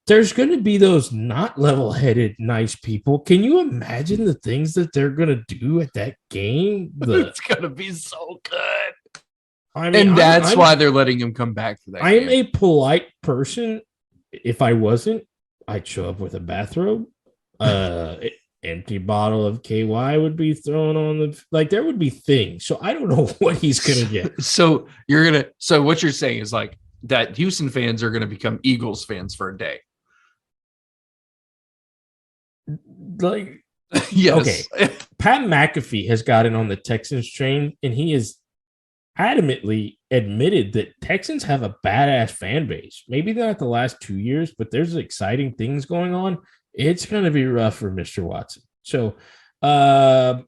There's going to be those not level-headed, nice people. Can you imagine the things that they're going to do at that game? It's going to be so good. I mean, and that's why they're letting him come back for that. I am a polite person. If I wasn't, I'd show up with a bathrobe. Empty bottle of KY would be thrown on the there would be things. So I don't know what he's gonna get. So what you're saying is like that Houston fans are gonna become Eagles fans for a day. Like yes. Okay. Pat McAfee has gotten on the Texans train and he is adamantly admitted that Texans have a badass fan base. Maybe not the last 2 years, but there's exciting things going on. It's going to be rough for Mr. Watson. So I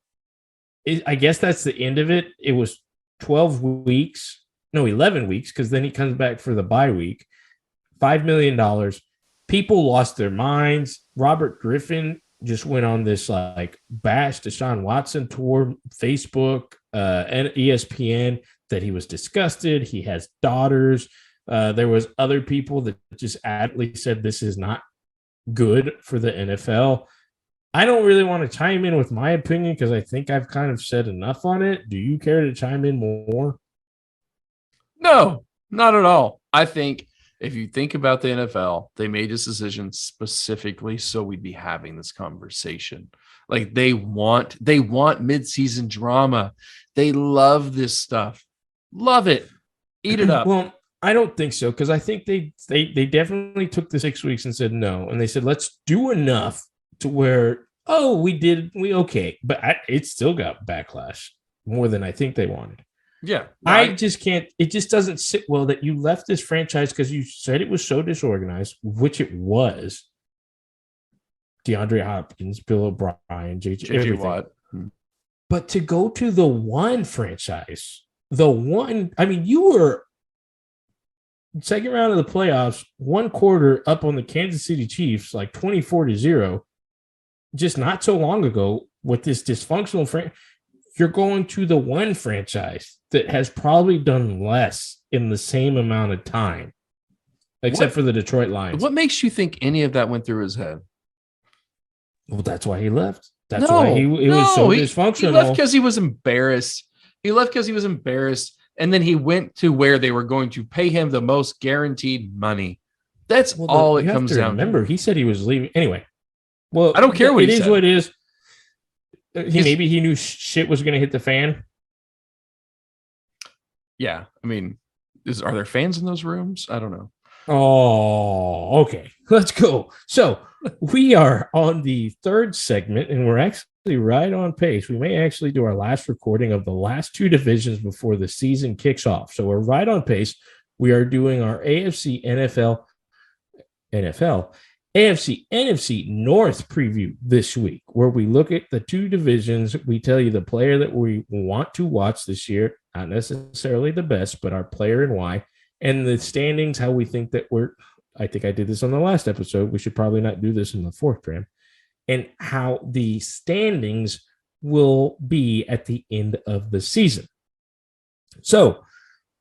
guess that's the end of it. It was 11 weeks, because then he comes back for the bye week. $5 million. People lost their minds. Robert Griffin just went on this bash Deshaun Watson tour, Facebook and ESPN, that he was disgusted. He has daughters. There was other people that just adamantly said this is not good for the NFL. I don't really want to chime in with my opinion because I think I've kind of said enough on it. Do you care to chime in more? No, not at all. I think if you think about the NFL, they made this decision specifically so we'd be having this conversation. Like they want mid-season drama. They love this stuff. Love it. Eat it up. Well, I don't think so, because I think they definitely took the 6 weeks and said no, and they said let's do enough to where we okay, but it still got backlash more than I think they wanted. Yeah, I just can't. It just doesn't sit well that you left this franchise because you said it was so disorganized, which it was. DeAndre Hopkins, Bill O'Brien, JJ Watt, but to go to the one franchise, you were. Second round of the playoffs, one quarter up on the Kansas City Chiefs, 24-0, just not so long ago with this dysfunctional franchise. You're going to the one franchise that has probably done less in the same amount of time, except for the Detroit Lions. What makes you think any of that went through his head? Well, that's why he left. That's why he was so dysfunctional. He left because he was embarrassed He left because he was embarrassed. And then he went to where they were going to pay him the most guaranteed money. That's all it comes down to. Remember, he said he was leaving. Anyway, well, I don't care what he said. It is what it is. Maybe he knew shit was going to hit the fan. Yeah. I mean, are there fans in those rooms? I don't know. Oh, okay. Let's go. So we are on the third segment, and we're actually right on pace. We may actually do our last recording of the last two divisions before the season kicks off. So we're right on pace. We are doing our AFC, AFC, NFC North preview this week, where we look at the two divisions. We tell you the player that we want to watch this year, not necessarily the best, but our player and why. And the standings, how we think that I think I did this on the last episode. We should probably not do this in the fourth trim. And how the standings will be at the end of the season. So,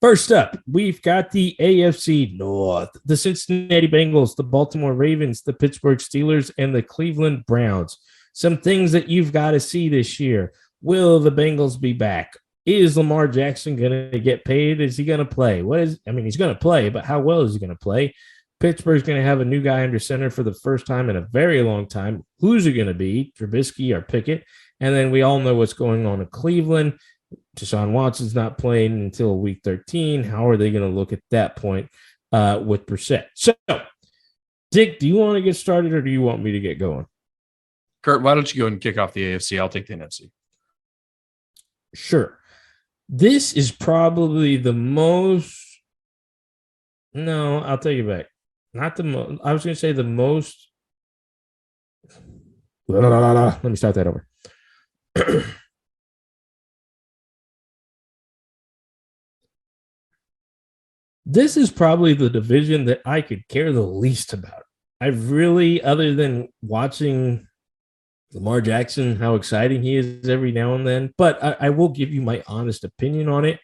first up, we've got the AFC North, the Cincinnati Bengals, the Baltimore Ravens, the Pittsburgh Steelers, and the Cleveland Browns. Some things that you've got to see this year. Will the Bengals be back? Is Lamar Jackson going to get paid? Is he going to play? He's going to play, but how well is he going to play? Pittsburgh's going to have a new guy under center for the first time in a very long time. Who's it going to be? Trubisky or Pickett? And then we all know what's going on in Cleveland. Deshaun Watson's not playing until week 13. How are they going to look at that point with Brissett? So, Dick, do you want to get started or do you want me to get going? Kurt, why don't you go and kick off the AFC? I'll take the NFC. Sure. This is probably the most. No, I'll take it back. Not the most. I was going to say the most. Let me start that over. This is probably the division that I could care the least about. I've really, other than watching Lamar Jackson, how exciting he is every now and then, but I will give you my honest opinion on it.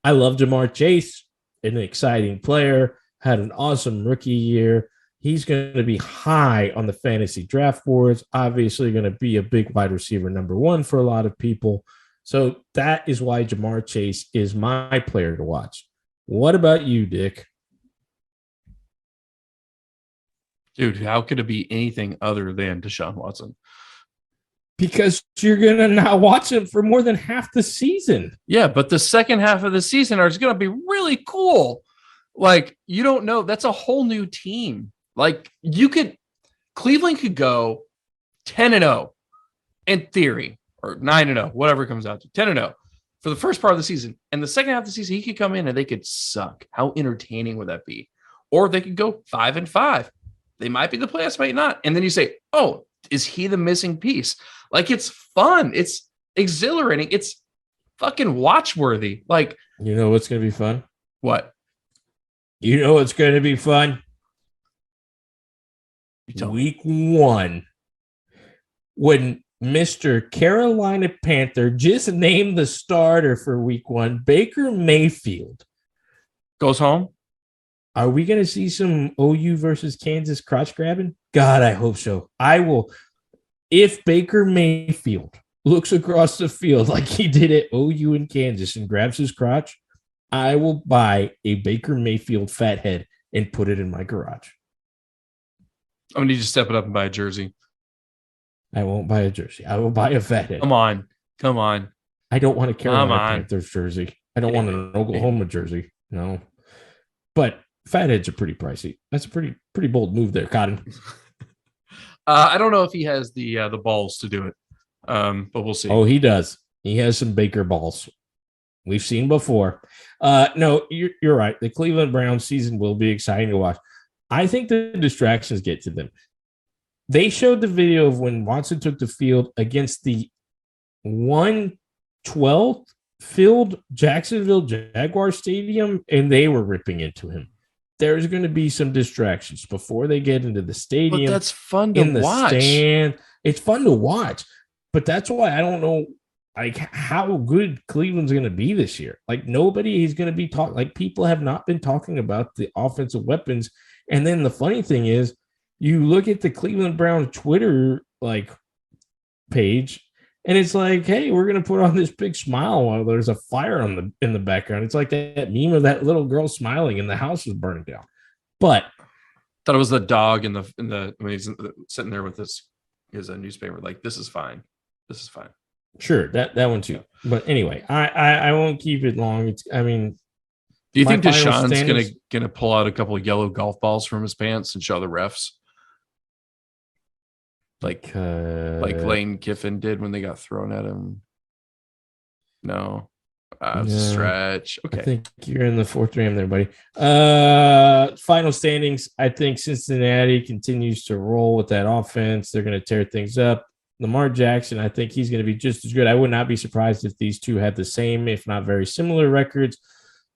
I love Jamar Chase, an exciting player, had an awesome rookie year. He's going to be high on the fantasy draft boards, obviously going to be a big wide receiver number one for a lot of people. So that is why Jamar Chase is my player to watch. What about you, Dick? Dude, how could it be anything other than Deshaun Watson? Because you're going to not watch him for more than half the season. Yeah, but the second half of the season is going to be really cool. Like, you don't know. That's a whole new team. Like, Cleveland could go 10-0 in theory, or 9-0, whatever it comes out to, 10-0 for the first part of the season. And the second half of the season, he could come in and they could suck. How entertaining would that be? Or they could go 5-5. They might be the playoffs, might not. And then you say, oh, is he the missing piece? Like, it's fun. It's exhilarating. It's fucking watch-worthy. Like, you know what's going to be fun? What? You know what's going to be fun? Week 1. When Mr. Carolina Panther just named the starter for week 1, Baker Mayfield goes home. Are we going to see some OU versus Kansas crotch grabbing? God, I hope so. I will. If Baker Mayfield looks across the field like he did at OU in Kansas and grabs his crotch, I will buy a Baker Mayfield fat head and put it in my garage. I'm going to need you to step it up and buy a jersey. I won't buy a jersey. I will buy a fat head. Come on. I don't want a Carolina Panthers jersey. I don't want an Oklahoma jersey. No. But fat heads are pretty pricey. That's a pretty bold move there, Cotton. I don't know if he has the balls to do it, but we'll see. Oh, he does. He has some Baker balls. We've seen before. No, you're right. The Cleveland Browns season will be exciting to watch. I think the distractions get to them. They showed the video of when Watson took the field against the 112th filled Jacksonville Jaguar Stadium, and they were ripping into him. There's going to be some distractions before they get into the stadium. But that's fun to watch. Stand. It's fun to watch, but that's why I don't know how good Cleveland's going to be this year. Like, nobody is going to be talking. Like, people have not been talking about the offensive weapons. And then the funny thing is, you look at the Cleveland Browns Twitter page, And it's like, hey, we're gonna put on this big smile while there's a fire in the background. It's like that meme of that little girl smiling and the house is burning down. But thought it was the dog in the when he's sitting there with his newspaper, like, this is fine. This is fine. Sure, that one too. But anyway, I won't keep it long. Do you think Deshaun's gonna pull out a couple of yellow golf balls from his pants and show the refs? Like Lane Kiffin did when they got thrown at him? No. It's a stretch. Okay. I think you're in the fourth round there, buddy. Final standings. I think Cincinnati continues to roll with that offense. They're going to tear things up. Lamar Jackson, I think he's going to be just as good. I would not be surprised if these two had the same, if not very similar records.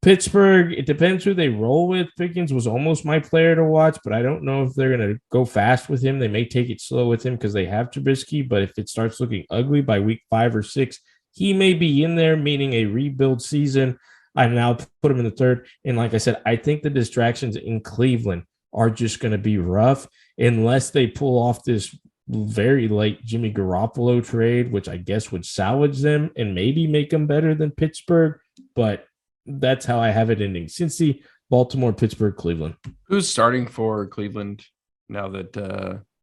Pittsburgh, it depends who they roll with. Pickens was almost my player to watch, but I don't know if they're going to go fast with him. They may take it slow with him because they have Trubisky, but if it starts looking ugly by week 5 or 6, he may be in there, meaning a rebuild season. I've now put him in the third. And like I said, I think the distractions in Cleveland are just going to be rough unless they pull off this very late Jimmy Garoppolo trade, which I guess would salvage them and maybe make them better than Pittsburgh. But that's how I have it ending. Cincy, Baltimore, Pittsburgh, Cleveland. Who's starting for Cleveland now that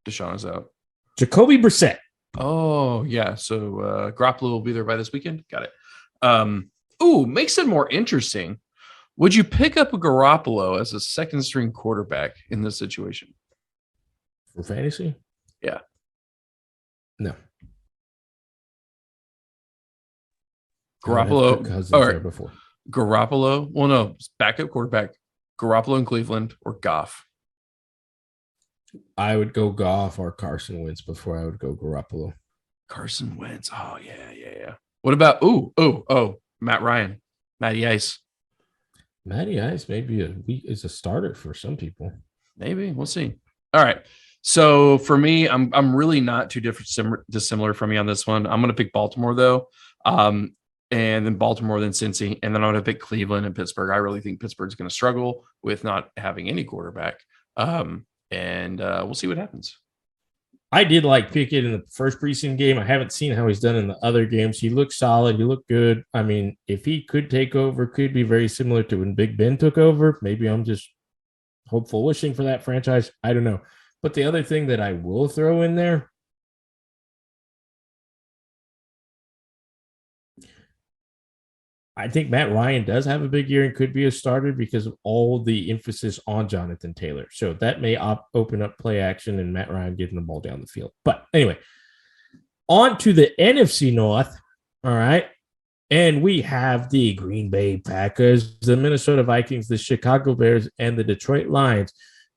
Deshaun is out? Jacoby Brissett. Oh, yeah. So Garoppolo will be there by this weekend. Got it. Makes it more interesting. Would you pick up a Garoppolo as a second string quarterback in this situation? For fantasy? Yeah. No. Garoppolo. All right. Before. Garoppolo. Well, no, backup quarterback. Garoppolo in Cleveland or Goff? I would go Goff or Carson Wentz before I would go Garoppolo. Carson Wentz. Oh, yeah. What about Matt Ryan, Matty Ice? Matty Ice maybe is a starter for some people. Maybe we'll see. All right. So for me, I'm really not too dissimilar from you on this one. I'm going to pick Baltimore though, and then Baltimore, then Cincy, and then I'm going to pick Cleveland and Pittsburgh. I really think Pittsburgh's going to struggle with not having any quarterback. And we'll see what happens. I did like Pickett in the first preseason game. I haven't seen how he's done in the other games. He looked solid. He looked good. I mean, if he could take over, could be very similar to when Big Ben took over. Maybe I'm just hopeful, wishing for that franchise. I don't know. But the other thing that I will throw in there, I think Matt Ryan does have a big year and could be a starter because of all the emphasis on Jonathan Taylor. So that may open up play action and Matt Ryan getting the ball down the field. But anyway, on to the NFC North. All right. And we have the Green Bay Packers, the Minnesota Vikings, the Chicago Bears, and the Detroit Lions.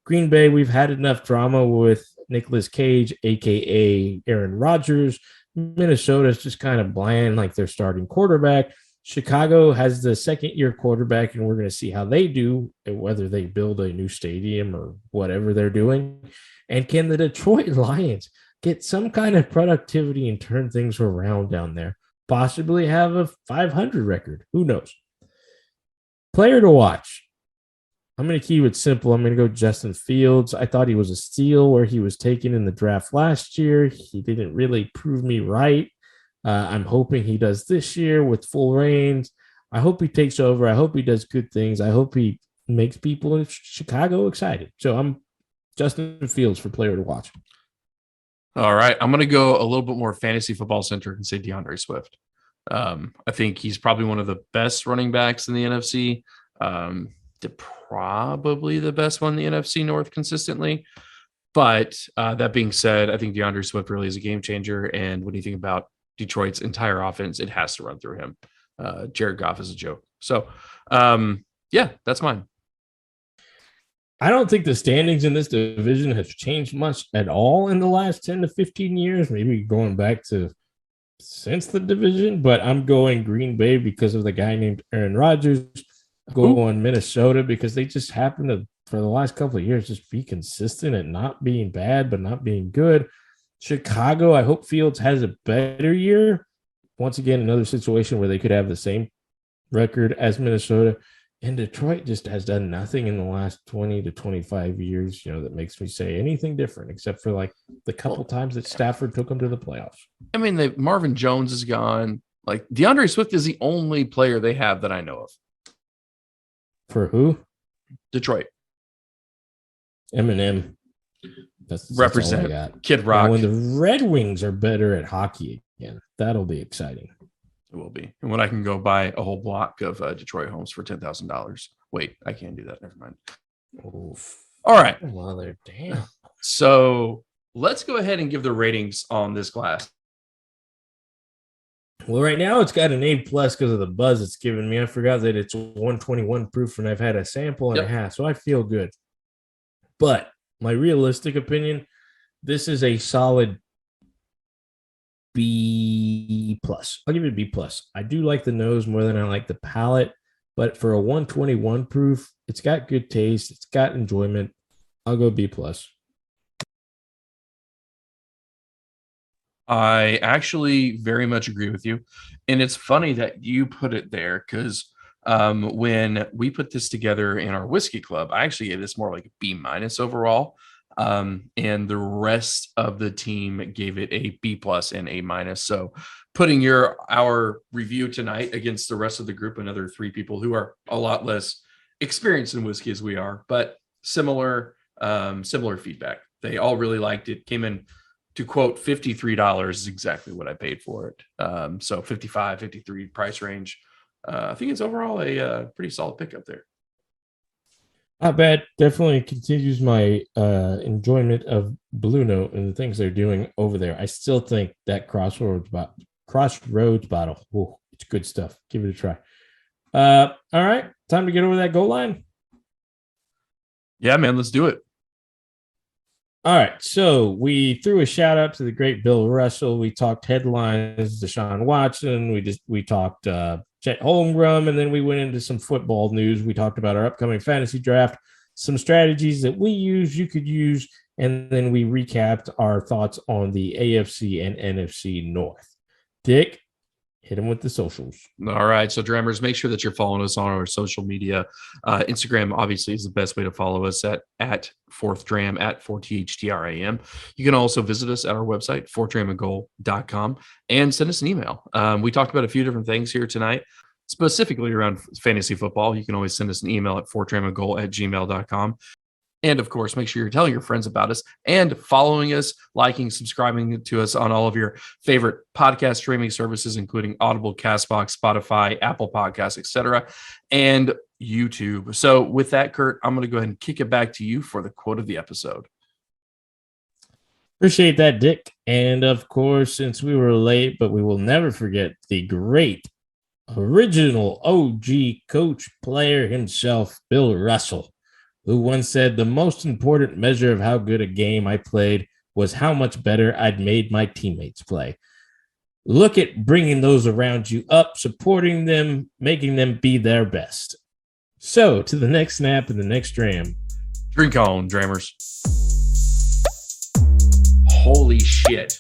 Green Bay, we've had enough drama with Nicolas Cage, a.k.a. Aaron Rodgers. Minnesota's just kind of bland, like their starting quarterback. Chicago has the second-year quarterback, and we're going to see how they do, whether they build a new stadium or whatever they're doing. And can the Detroit Lions get some kind of productivity and turn things around down there? Possibly have a 500 record. Who knows? Player to watch. I'm going to keep it simple. I'm going to go Justin Fields. I thought he was a steal where he was taken in the draft last year. He didn't really prove me right. I'm hoping he does this year with full reins. I hope he takes over. I hope he does good things. I hope he makes people in Chicago excited. So I'm Justin Fields for player to watch. All right. I'm going to go a little bit more fantasy football centric and say Deandre Swift. I think he's probably one of the best running backs in the NFC. Probably the best one in the NFC North consistently. But that being said, I think DeAndre Swift really is a game changer. And when you think about Detroit's entire offense, it has to run through him. Jared Goff is a joke. So, that's mine. I don't think the standings in this division have changed much at all in the last 10 to 15 years, maybe going back to since the division, but I'm going Green Bay because of the guy named Aaron Rodgers. Going Minnesota because they just happen to, for the last couple of years, just be consistent at not being bad, but not being good. Chicago, I hope Fields has a better year. Once again, another situation where they could have the same record as Minnesota. And Detroit just has done nothing in the last 20 to 25 years, that makes me say anything different, except for like the couple times that Stafford took them to the playoffs. I mean, Marvin Jones is gone. Like Deandre Swift is the only player they have that I know of. For who? Detroit. Eminem. That's Represent. all I got. Kid Rock. And when the Red Wings are better at hockey again, that'll be exciting. It will be. And when I can go buy a whole block of Detroit homes for $10,000. Wait, I can't do that. Never mind. Oof. All right. Mother damn. So let's go ahead and give the ratings on this glass. Well, right now it's got an A+ because of the buzz it's giving me. I forgot that it's 121 proof and I've had a sample and a half, so I feel good. But my realistic opinion, this is a solid B+. I'll give it a B+. I do like the nose more than I like the palate, but for a 121 proof, it's got good taste. It's got enjoyment. I'll go B+. I actually very much agree with you. And it's funny that you put it there because when we put this together in our whiskey club, I actually gave this more like a B- overall. And the rest of the team gave it a B+ and A-. So putting our review tonight against the rest of the group, another 3 people who are a lot less experienced in whiskey as we are, but similar feedback. They all really liked it. Came in, to quote, $53 is exactly what I paid for it. So 55, 53 price range. I think it's overall a pretty solid pickup there. Not bad. Definitely continues my enjoyment of Blue Note and the things they're doing over there. I still think that Crossroads bottle, it's good stuff. Give it a try. All right, time to get over that goal line. Yeah, man, let's do it. All right, so we threw a shout out to the great Bill Russell. We talked headlines, Deshaun Watson. We talked Chet Holmgren, and then we went into some football news. We talked about our upcoming fantasy draft, some strategies that we use, you could use, and then we recapped our thoughts on the AFC and NFC North. Dick, hit him with the socials. All right. So, Drammers, make sure that you're following us on our social media. Instagram, obviously, is the best way to follow us at 4thdram, at 4THDRAM. You can also visit us at our website, 4thdramandgoal.com, and send us an email. We talked about a few different things here tonight, specifically around fantasy football. You can always send us an email at 4thdramandgoal@gmail.com. And of course, make sure you're telling your friends about us and following us, liking, subscribing to us on all of your favorite podcast streaming services, including Audible, Castbox, Spotify, Apple Podcasts, etc., and YouTube. So with that, Kurt, I'm going to go ahead and kick it back to you for the quote of the episode. Appreciate that, Dick. And of course, since we were late, but we will never forget the great original OG coach player himself, Bill Russell, who once said the most important measure of how good a game I played was how much better I'd made my teammates play. Look at bringing those around you up, supporting them, making them be their best. So, to the next snap and the next dram. Drink on, Drammers. Holy shit.